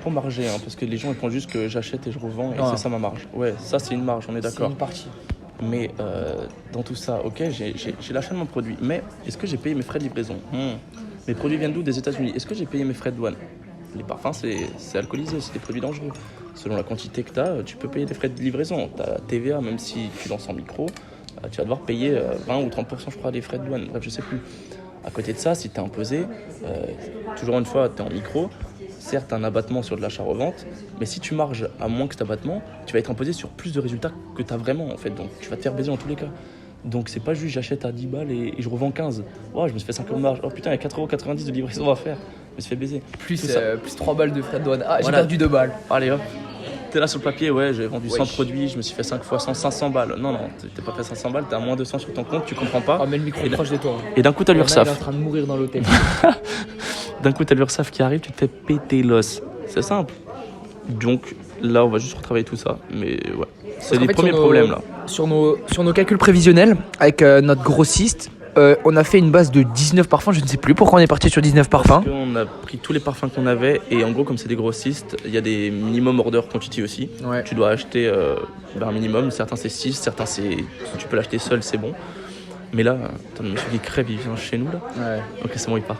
Pour marger, parce que les gens ils pensent juste que j'achète et je revends et c'est ça ma marge. Ouais, ça c'est une marge, on est d'accord. C'est une partie. Mais dans tout ça, ok, j'ai l'achat de mon produit. Mais est-ce que j'ai payé mes frais de livraison Mes produits viennent d'où? Des États-Unis. Est-ce que j'ai payé mes frais de douane? Les parfums, c'est alcoolisé, c'est des produits dangereux. Selon la quantité que tu as, tu peux payer des frais de livraison. Tu as la TVA, même si tu lances en micro, tu vas devoir payer 20 ou 30%, je crois, des frais de douane. Bref, je sais plus. À côté de ça, si tu es imposé, toujours une fois, tu es en micro, certes, tu as un abattement sur de l'achat-revente, mais si tu marges à moins que cet abattement, tu vas être imposé sur plus de résultats que tu as vraiment en fait. Donc tu vas te faire baiser dans tous les cas. Donc c'est pas juste j'achète à 10 balles et je revends 15. Oh, je me suis fait 5 euros de marge. Oh putain, il y a 4,90 € de livraison à faire. Je me suis fait baiser. Plus, Tout ça. plus 3 balles de frais de douane. Ah, Voilà. j'ai perdu 2 balles. Allez hop. T'es là sur le papier, ouais, j'ai vendu 100 Wesh. produits, je me suis fait 5 fois 100, 500 balles. Non, t'es pas fait 500 balles, t'es à moins 200 sur ton compte, tu comprends pas. Ah, mets le micro Et là- proche de toi. Et d'un coup, t'as Il y en a, il est en l'URSSAF. train de mourir dans l'hôtel. D'un coup, t'as l'URSSAF qui arrive, tu te fais péter l'os. C'est simple. Donc là, on va juste retravailler tout ça. Mais ouais, c'est qu'en les fait, premiers sur nos- problèmes là. Sur nos calculs prévisionnels, avec notre grossiste, on a fait une base de 19 parfums. Je ne sais plus pourquoi on est parti sur 19 parfums. Parce qu'on a pris tous les parfums qu'on avait. Et en gros, comme c'est des grossistes, il y a des minimum order quantity aussi. Ouais. Tu dois acheter un minimum. Certains c'est 6, certains c'est. Si tu peux l'acheter seul, c'est bon. Mais là, attends, le monsieur qui crève, il vient chez nous là. Ouais. Ok, c'est bon, il part.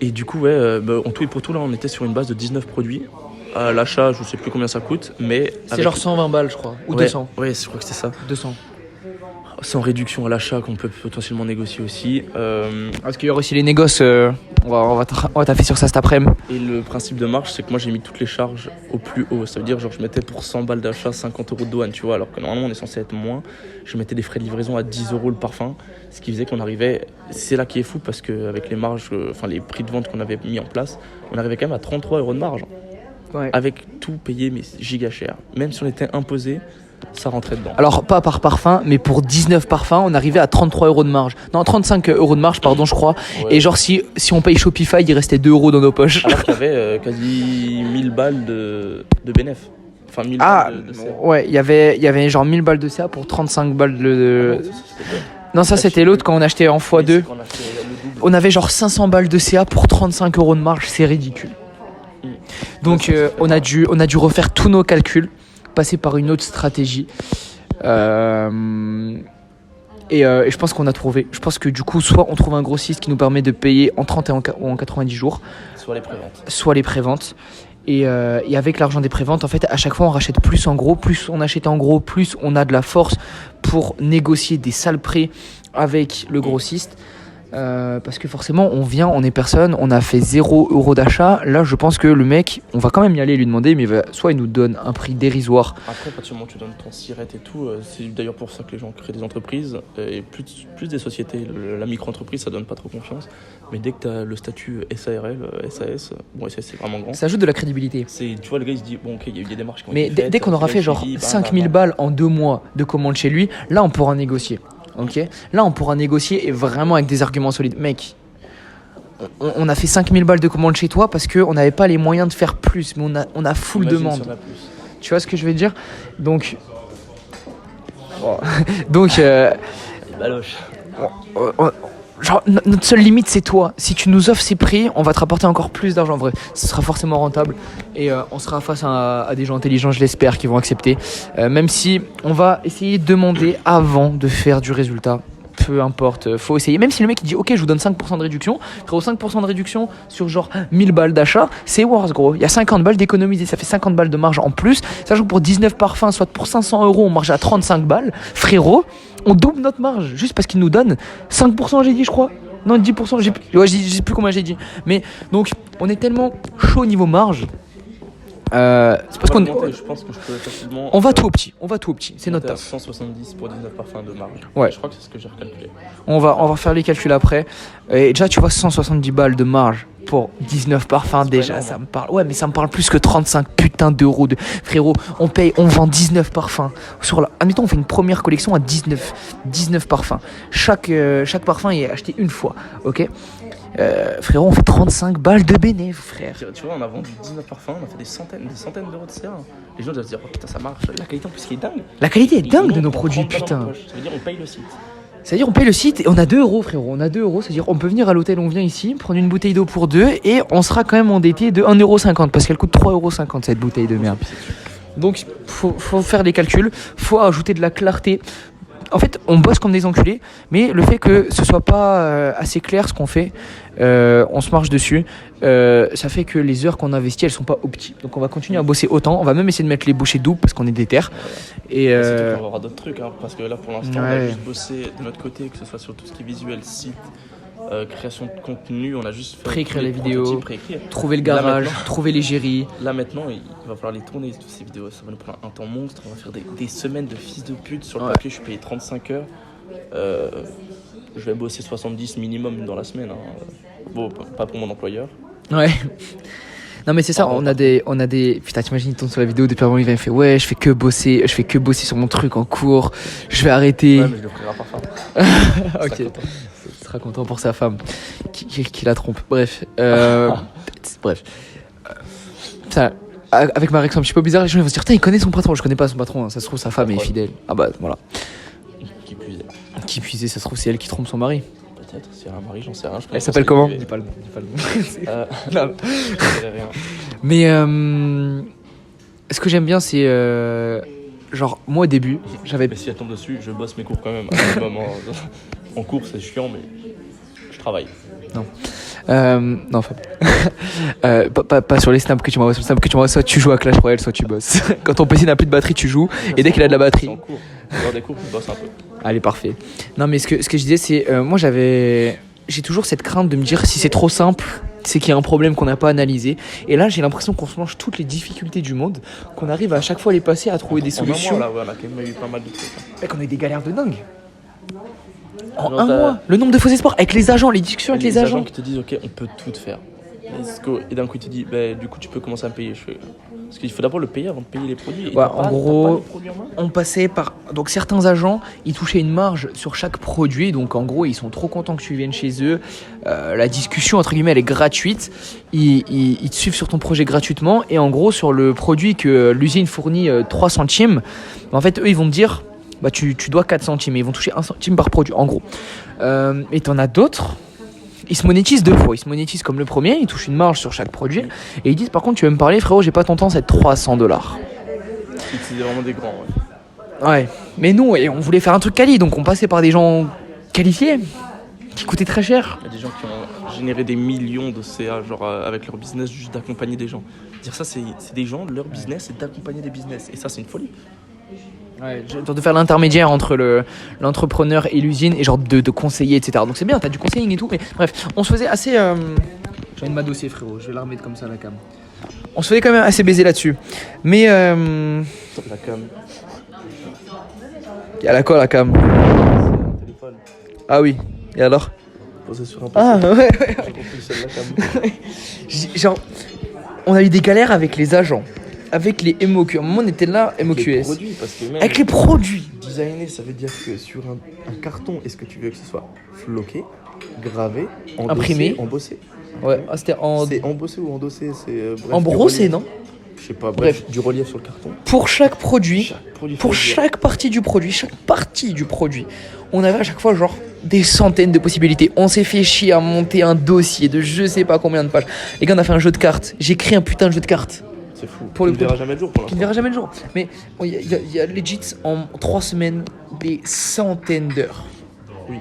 Et du coup, ouais, en tout et pour tout, là, on était sur une base de 19 produits. À l'achat, je ne sais plus combien ça coûte, mais. C'est avec- genre 120 balles, je crois. Ou Ouais, 200. Ouais, je crois que c'est ça. 200. Sans réduction à l'achat qu'on peut potentiellement négocier aussi. Parce qu'il y aura aussi les négoces. On va taffer sur ça cet après-midi. Et le principe de marge, c'est que moi j'ai mis toutes les charges au plus haut. Ça veut dire, genre, je mettais pour 100 balles d'achat 50 € de douane, tu vois, alors que normalement on est censé être moins. Je mettais des frais de livraison à 10 € le parfum, ce qui faisait qu'on arrivait. C'est là qui est fou parce qu'avec les marges, enfin les prix de vente qu'on avait mis en place, on arrivait quand même à 33 € de marge. Ouais. Avec tout payé, mais giga cher. Même si on était imposé, ça rentrait dedans. Alors, pas par parfum, mais pour 19 parfums, on arrivait à 33 € de marge. Non, 35 € de marge, pardon, je crois. Ouais. Et genre, si on paye Shopify, il restait 2 € dans nos poches. Alors qu'il y avait quasi 1000 balles de bénéf. Enfin, 1000 Ah, balles de CA. ouais, il y avait genre 1000 balles de CA pour 35 balles de. Ah non, ça, c'était bien. Non, ça c'était l'autre quand on achetait en x2. Oui, c'est quand on a fait le double. On avait genre 500 balles de CA pour 35 € de marge, c'est ridicule. Mm. Donc Ouais, ça, on a dû refaire tous nos calculs, passer par une autre stratégie. Et je pense qu'on a trouvé. Je pense que du coup, soit on trouve un grossiste qui nous permet de payer en 30 ou en 90 jours, Soit les préventes. soit les préventes. Et avec l'argent des préventes, en fait, à chaque fois, on rachète plus en gros. Plus on achète en gros, plus on a de la force pour négocier des sales prix avec le grossiste. Parce que forcément, on est personne, on a fait 0 € d'achat. Là, je pense que le mec, on va quand même y aller lui demander, mais soit il nous donne un prix dérisoire. Après, à partir du moment où tu donnes ton sirette et tout, c'est d'ailleurs pour ça que les gens créent des entreprises et plus des sociétés. La micro-entreprise, ça donne pas trop confiance. Mais dès que tu as le statut SARL, SAS, bon, SAS c'est vraiment grand. Ça ajoute de la crédibilité. Tu vois, le gars il se dit, bon, ok, il y a eu des démarches qui ont Mais été faites, dès qu'on aura il a fait eu genre suivi, bam, 5000 bam, balles en 2 mois de commande chez lui, là on pourra négocier. Ok, là on pourra négocier et vraiment avec des arguments solides. Mec, on a fait 5000 balles de commande chez toi parce qu'on n'avait pas les moyens de faire plus, mais on a full Imagine demande. si on a plus. Tu vois ce que je veux dire? Donc, Baloche. genre, notre seule limite c'est toi. Si tu nous offres ces prix, on va te rapporter encore plus d'argent. En vrai, ce sera forcément rentable et on sera face à des gens intelligents, je l'espère, qui vont accepter. Même si on va essayer de demander avant de faire du résultat. Peu importe, faut essayer. Même si le mec il dit ok, je vous donne 5% de réduction, frérot, 5% de réduction sur genre 1000 balles d'achat, c'est worse gros. Il y a 50 balles d'économiser, ça fait 50 balles de marge en plus. Sachant que pour 19 parfums, soit pour 500 € on marge à 35 balles, frérot, on double notre marge juste parce qu'il nous donne 5%, j'ai dit, je crois. Non, 10%, je sais plus combien j'ai dit. Mais donc, on est tellement chaud niveau marge. C'est parce qu'on Je pense que je peux facilement. on va tout au petit, c'est notre monter à taf. 170 pour 19 parfums de marge. Ouais. Je crois que c'est ce que j'ai recalculé. On va faire les calculs après. Et déjà, tu vois, 170 balles de marge pour 19 parfums, C'est déjà, pas ça énorme, me parle. Ouais, mais ça me parle plus que 35 putains d'euros. Frérot, on vend 19 parfums. Admettons, on fait une première collection à 19 parfums. Chaque parfum est acheté une fois, ok? Frérot, on fait 35 balles de bénéf, frère. Tu vois, on a vendu 19 parfums, on a fait des centaines d'euros de CA. Les gens doivent se dire, oh putain, ça marche. La qualité en plus qui est dingue. La qualité est dingue de Ils nos ont produits, 30 balles en putain. poche. Ça veut dire on paye le site. C'est-à-dire on paye le site et on a 2 €, frérot. On a 2 €, c'est-à-dire on peut venir à l'hôtel, on vient ici, prendre une bouteille d'eau pour deux et on sera quand même endetté de 1,50 € parce qu'elle coûte 3,50 € cette bouteille de merde. Donc faut faire des calculs, faut ajouter de la clarté. En fait, on bosse comme des enculés, mais le fait que ce soit pas assez clair ce qu'on fait, on se marche dessus. Ça fait que les heures qu'on investit, elles sont pas optiques. Donc on va continuer à bosser autant. On va même essayer de mettre les bouchées doubles parce qu'on est déter. Et C'est qu'il y aura d'autres trucs, hein, parce que là pour l'instant on a ouais. juste bossé de notre côté, que ce soit sur tout ce qui est visuel, site, création de contenu, on a juste fait Préécrire les prototypes, vidéos. préécrire. Trouver le Là, garage, maintenant- trouver l'égérie. Là maintenant, il va falloir les tourner, toutes ces vidéos. Ça va nous prendre un temps monstre. On va faire des semaines de fils de pute. Sur le Ouais. papier, je suis payé 35 heures. Je vais bosser 70 minimum dans la semaine. Bon, pas pour mon employeur. Ouais. Non mais c'est ça, Ah bon. on a des. Putain, t'imagines, il tourne sur la vidéo depuis avant, il fait ouais, je fais que bosser sur mon truc en cours, je vais arrêter. Ouais, mais je le ferai pas femme. Ok. Il sera content pour sa femme qui la trompe. Bref. Bref. Ça, avec Marek, c'est un petit peu bizarre. Les gens ils vont se dire, putain, il connaît son patron. Je connais pas son patron. Hein. Ça se trouve, sa femme est Patron. fidèle. Ah bah voilà. Qui puisait. Qui puisait, ça se trouve, c'est elle qui trompe son mari. Peut-être, si elle a un mari, j'en sais rien. Je Elle connais s'appelle pas comment? ce Dis qu'il pas le nom. Dis pas le nom. fait. Non. Je dirais rien. Mais ce que j'aime bien, c'est genre moi au début, j'avais Mais si elle tombe dessus, je bosse mes cours quand même. À un moment, en cours, c'est chiant, mais je travaille. non Fab. Pas sur les snaps que tu m'envoies. Sur les snaps que tu m'envoies, soit tu joues à Clash Royale, soit tu bosses. Quand ton PC n'a plus de batterie, tu joues. Et dès qu'il a de la C'est batterie, en cours. Dans des cours, je bosse un peu. allez parfait. Non mais ce que je disais, c'est moi j'ai toujours cette crainte de me dire si c'est trop simple, c'est qu'il y a un problème qu'on n'a pas analysé. Et là j'ai l'impression qu'on se mange toutes les difficultés du monde, qu'on arrive à chaque fois à les passer, à trouver des En un mois, solutions. là, ouais, on a quand même eu pas mal de trucs. Et qu'on a eu des galères de dingue. En Non, un t'as- mois, le nombre de faux espoirs avec les agents, les discussions avec les agents. qui te disent, ok, on peut tout te faire. Let's go. Et d'un coup, il te dit, bah, du coup, tu peux commencer à me payer. Je fais, parce qu'il faut d'abord le payer avant de payer les produits. Et Ouais, t'as en pas gros, les produits en main. on passait par. Donc certains agents, ils touchaient une marge sur chaque produit. Donc en gros, ils sont trop contents que tu viennes chez eux. La discussion, entre guillemets, elle est gratuite. Ils te suivent sur ton projet gratuitement. Et en gros, sur le produit que l'usine fournit 3 centimes, en fait, eux, ils vont te dire bah, tu dois 4 centimes. Et ils vont toucher 1 centime par produit, en gros. Et t'en as d'autres. Ils se monétisent 2 fois. Ils se monétisent comme le premier, ils touchent une marge sur chaque produit. Et ils disent par contre, tu veux me parler, frérot, j'ai pas ton temps, c'est $300. C'est vraiment des grands, ouais. Ouais, mais nous, et on voulait faire un truc quali, donc on passait par des gens qualifiés, qui coûtaient très cher. Il y a des gens qui ont généré des millions de CA, genre avec leur business, juste d'accompagner des gens. Dire ça, c'est des gens, leur business, c'est d'accompagner des business. Et ça, c'est une folie. Ouais, genre de faire l'intermédiaire entre l'entrepreneur et l'usine, et genre de conseiller, etc. Donc c'est bien, t'as du conseilling et tout, mais bref, on se faisait assez... J'ai une de ma dossier, frérot, je vais la remettre comme ça à la cam. On se faisait quand même assez baiser là-dessus. Mais... La cam, y a la quoi, la cam? c'est un téléphone. Ah oui, et alors? Posé sur un PC. Ah ouais, J'ai compris, c'est la cam. genre, on a eu des galères avec les agents, avec les MOQ. À un moment, on était là, Les MOQS. produits, parce que même Avec les produits. designer, ça veut dire que sur un carton, est-ce que tu veux que ce soit floqué, gravé, endossé, Imprimé. embossé? Ouais, c'était en... C'est embossé ou endossé, c'est bref, En du brossé, relief. non? Je sais pas, bref, du relief sur le carton. Pour chaque produit, Chaque produit pour faut le dire. chaque partie du produit, on avait à chaque fois genre des centaines de possibilités. On s'est fait chier à monter un dossier de je sais pas combien de pages. Les gars, on a fait un jeu de cartes. J'ai créé un putain de jeu de cartes C'est fou. Pour On le ne verra coup. jamais le jour pour qui ne l'instant. verra jamais le jour. Mais il y a legit en 3 semaines des centaines d'heures. Oui,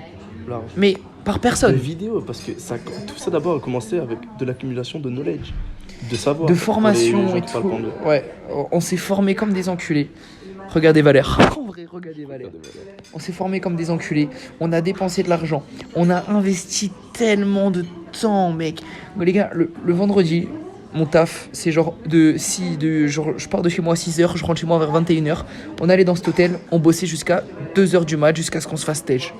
large. Mais par De personne. vidéos, parce que ça, tout ça d'abord a commencé avec de l'accumulation de knowledge, de savoir. De pour les formation gens et qui parlent tout. pas anglais. Ouais, on s'est formés comme des enculés. Regardez Valère. En vrai, regardez Valère. On s'est formés comme des enculés. On a dépensé de l'argent. On a investi tellement de temps, mec. Mais les gars, le vendredi, mon taf, c'est genre genre, je pars de chez moi à 6h, je rentre chez moi vers 21h. On allait dans cet hôtel, on bossait jusqu'à 2h du mat, jusqu'à ce qu'on se fasse stage.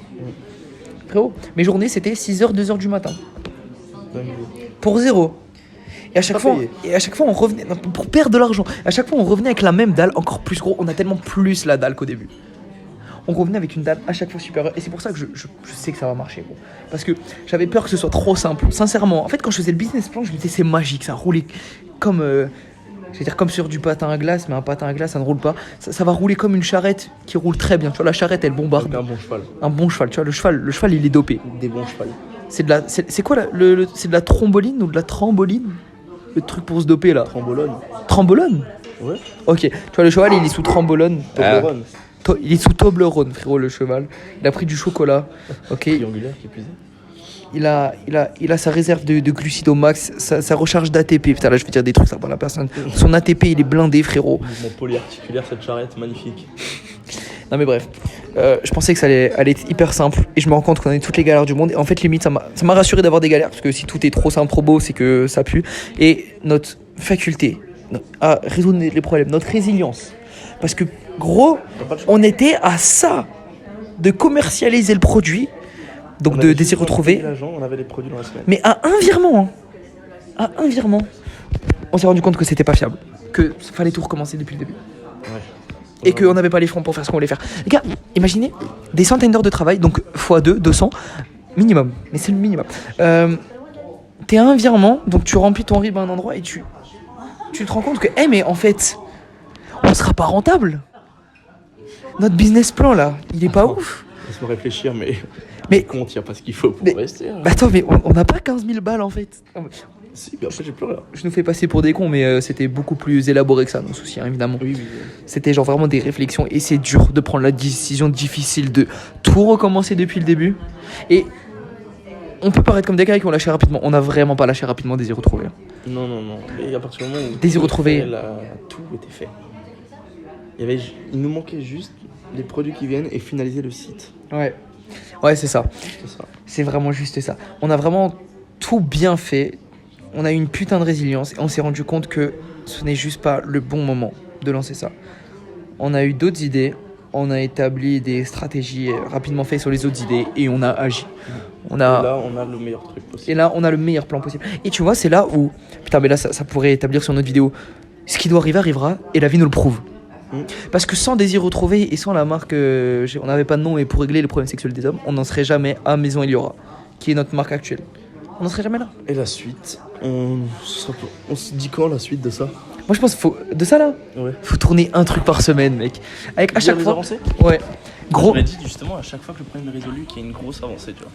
Frérot, mes journées, c'était 6h, 2h du matin. Dingue. Pour zéro. Et à chaque Pas fois, payé. on revenait non, pour perdre de l'argent. À chaque fois, on revenait avec la même dalle, encore plus gros. On a tellement plus la dalle qu'au début. On revenait avec une dalle à chaque fois supérieure. Et c'est pour ça que je sais que ça va marcher, gros. Parce que j'avais peur que ce soit trop simple. Sincèrement, en fait, quand je faisais le business plan, je me disais c'est magique, ça roulait comme, je vais dire comme sur du patin à glace, mais un patin à glace, ça ne roule pas. Ça va rouler comme une charrette qui roule très bien. Tu vois, la charrette, elle bombarde. Avec un bon cheval. Un bon cheval, tu vois, le cheval, il est dopé. Des bons chevals. C'est quoi c'est de la tromboline ou de la tramboline? Le truc pour se doper là. Trembolone. Trambolone? Ouais. Ok, tu vois, le cheval il est sous Trambolone. Toblerone. Il est sous Toblerone, frérot, le cheval. Il a pris du chocolat. Ok, Triangulaire qui puisait. il a sa réserve de glucides au max, sa recharge d'ATP. Putain, là je vais dire des trucs, ça parle à personne. Son ATP il est blindé, frérot. Mouvement polyarticulaire, cette charrette, magnifique. Non mais bref. Je pensais que ça allait être hyper simple et je me rends compte qu'on a toutes les galères du monde. Et en fait, limite, ça m'a rassuré d'avoir des galères parce que si tout est trop simple, trop beau, c'est que ça pue. Et notre faculté à résoudre les problèmes, notre résilience. Parce que, gros, on était à ça de commercialiser le produit, donc de s'y retrouver. On avait les produits dans la semaine. Mais à un virement, on s'est rendu compte que c'était pas fiable, que fallait tout recommencer depuis le début. Ouais. Et qu'on n'avait pas les fonds pour faire ce qu'on voulait faire. Les gars, imaginez des centaines d'heures de travail, donc x2, 200, minimum. Mais c'est le minimum. T'es à un virement, donc tu remplis ton RIB à un endroit et tu te rends compte que, mais en fait, on sera pas rentable. Notre business plan là, il est pas ouf. Laisse-moi réfléchir, Mais compte, il n'y a pas ce qu'il faut pour investir. Bah attends, mais on n'a pas 15 000 balles en fait. Si, mais après j'ai plus rien. Je nous fais passer pour des cons, mais c'était beaucoup plus élaboré que ça, nos soucis, hein, évidemment. Oui. C'était genre vraiment des réflexions et c'est dur de prendre la décision difficile de tout recommencer depuis le début. Et on peut paraître comme des gars qui ont lâché rapidement. On n'a vraiment pas lâché rapidement Désir Retrouvé. Non. Et à partir du moment où Désir Retrouvé. Tout était fait. Il nous manquait juste les produits qui viennent et finaliser le site. Ouais, c'est ça. C'est ça. C'est vraiment juste ça. On a vraiment tout bien fait. On a eu une putain de résilience et on s'est rendu compte que ce n'est juste pas le bon moment de lancer ça. On a eu d'autres idées, on a établi des stratégies rapidement faites sur les autres idées et on a agi. Et là, on a le meilleur truc possible. Et là, on a le meilleur plan possible. Et tu vois, c'est là où... Putain, mais là, ça pourrait établir sur notre vidéo. Ce qui doit arriver, arrivera et la vie nous le prouve. Parce que sans Désir Retrouvé et sans la marque, on n'avait pas de nom et pour régler les problèmes sexuels des hommes, on n'en serait jamais à Maison Eliora, qui est notre marque actuelle. On n'en serait jamais là. Et la suite, on se dit quand la suite de ça? Moi je pense qu'il faut, de ça là, faut tourner un truc par semaine, mec. Avec à chaque fois. Avancées. Ouais. Gros. Je l'ai dit justement, à chaque fois que le problème est résolu, qu'il y a une grosse avancée, tu vois.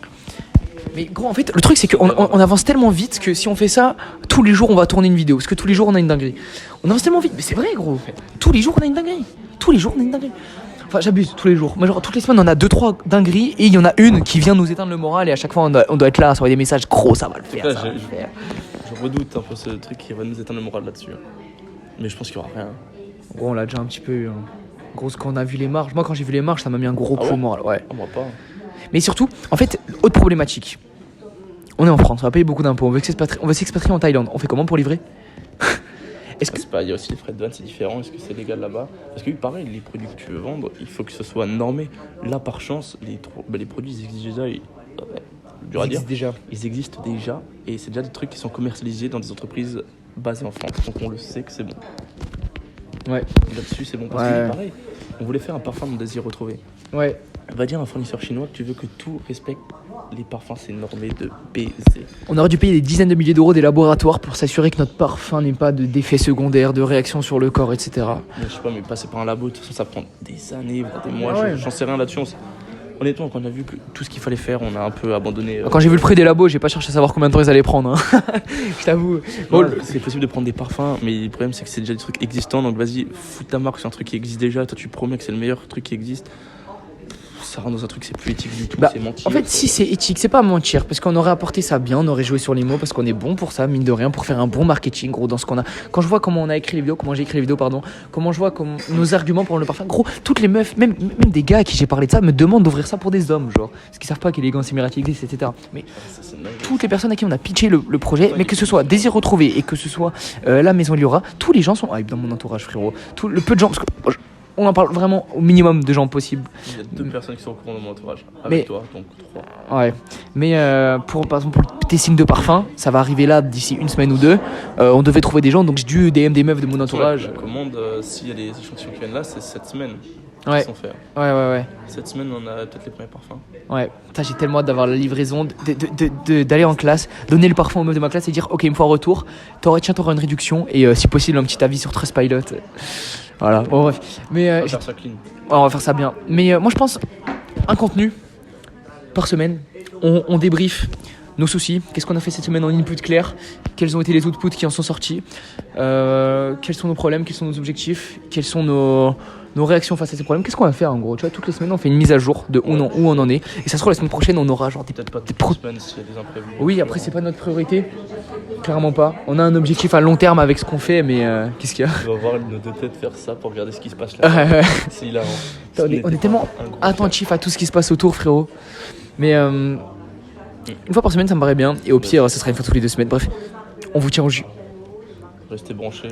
Mais gros, en fait, le truc c'est qu'on avance tellement vite que si on fait ça, tous les jours on va tourner une vidéo. Parce que tous les jours on a une dinguerie. On avance tellement vite, mais c'est vrai, gros. Tous les jours on a une dinguerie. Tous les jours on a une dinguerie. Enfin, j'abuse, tous les jours. Mais genre, toutes les semaines on a 2-3 dingueries et il y en a une qui vient nous éteindre le moral et à chaque fois on doit être là, s'envoyer des messages. Gros, ça va le faire. Ça va le faire. Je redoute un peu ce truc qui va nous éteindre le moral là-dessus. Mais je pense qu'il n'y aura rien. Gros, on l'a déjà un petit peu eu. Hein. Gros, quand on a vu les marges, moi quand j'ai vu les marges, ça m'a mis un gros coup au moral. Ouais. Moi pas. Mais surtout, en fait, autre problématique. On est en France, on va payer beaucoup d'impôts, on veut s'expatrier en Thaïlande. On fait comment pour livrer? Est-ce que... Il y a aussi les frais de douane, c'est différent. Est-ce que c'est légal là-bas? Parce que pareil, les produits que tu veux vendre, il faut que ce soit normé. Là, par chance, les produits ils existent déjà. Dur à dire. Ils existent déjà et c'est déjà des trucs qui sont commercialisés dans des entreprises basées en France. Donc on le sait que c'est bon. Ouais. Là-dessus, c'est bon. Parce que pareil, on voulait faire un parfum de Désir Retrouvé. Ouais. Va dire à un fournisseur chinois que tu veux que tout respecte les parfums, c'est normé de baiser. On aurait dû payer des dizaines de milliers d'euros des laboratoires pour s'assurer que notre parfum n'ait pas d'effets secondaires, de réactions sur le corps, etc. Mais je sais pas, mais passer par un labo, de toute façon, ça prend des années, voire des mois. Ouais. J'en sais rien là-dessus. Honnêtement, quand on a vu tout ce qu'il fallait faire, on a un peu abandonné. Quand j'ai vu le prix des labos, j'ai pas cherché à savoir combien de temps ils allaient prendre. Hein. Je t'avoue. Bon, c'est possible de prendre des parfums, mais le problème c'est que c'est déjà des trucs existants. Donc vas-y, fous ta marque sur un truc qui existe déjà. Toi, tu promets que c'est le meilleur truc qui existe. Ça rend dans un truc, c'est plus éthique du tout, c'est mentir. En fait, si c'est éthique, c'est pas mentir, parce qu'on aurait apporté ça bien, on aurait joué sur les mots, parce qu'on est bon pour ça, mine de rien, pour faire un bon marketing, gros, dans ce qu'on a. Quand je vois comment on a écrit les vidéos, comment j'ai écrit les vidéos, pardon, comment je vois nos arguments pour le parfum, gros, toutes les meufs, même des gars à qui j'ai parlé de ça, me demandent d'ouvrir ça pour des hommes, genre, parce qu'ils savent pas qu'élégance émiratique existe, etc. Mais toutes les personnes à qui on a pitché le projet, mais que ce soit Désir Retrouvé et que ce soit la Maison Eliora, tous les gens sont dans mon entourage, frérot. Le peu de gens, parce que on en parle vraiment au minimum de gens possible. Il y a 2 personnes qui sont au courant de mon entourage. Avec toi, donc 3. Ouais. Mais par exemple, pour le testing de parfum, ça va arriver là d'ici une semaine ou 2. On devait trouver des gens, donc j'ai dû DM des meufs de mon entourage. La commande, s'il y a des échantillons qui viennent là, c'est cette semaine. Ouais. Sont faits. Ouais. Cette semaine, on a peut-être les premiers parfums. Ouais. Putain, j'ai tellement hâte d'avoir la livraison, d'aller en classe, donner le parfum aux meufs de ma classe et dire ok, il me faut un retour. T'auras une réduction et si possible un petit avis sur Trustpilot. Voilà, bon, bref. Mais, on va faire ça clean. Ouais, on va faire ça bien. Mais moi je pense un contenu par semaine. On débrief nos soucis, qu'est-ce qu'on a fait cette semaine en input clair, quels ont été les outputs qui en sont sortis, quels sont nos problèmes, quels sont nos objectifs, quels sont nos réactions face à ces problèmes, qu'est-ce qu'on va faire en gros. Tu vois, toutes les semaines on fait une mise à jour de où on en est, et ça se trouve la semaine prochaine on aura genre Peut-être pas des toutes les semaines s'il y a des imprévus. Oui, après c'est pas notre priorité, clairement pas. On a un objectif à long terme avec ce qu'on fait, mais qu'est-ce qu'il y a? On va voir nos deux têtes faire ça pour regarder ce qui se passe là. C'est hilarant. On est tellement attentif à tout ce qui se passe autour, frérot. Mais une fois par semaine, ça me paraît bien. Et au pire, ça sera une fois toutes les 2 semaines. Bref, on vous tient au jus. Restez branchés.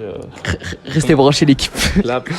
Restez branchés, l'équipe. Clap.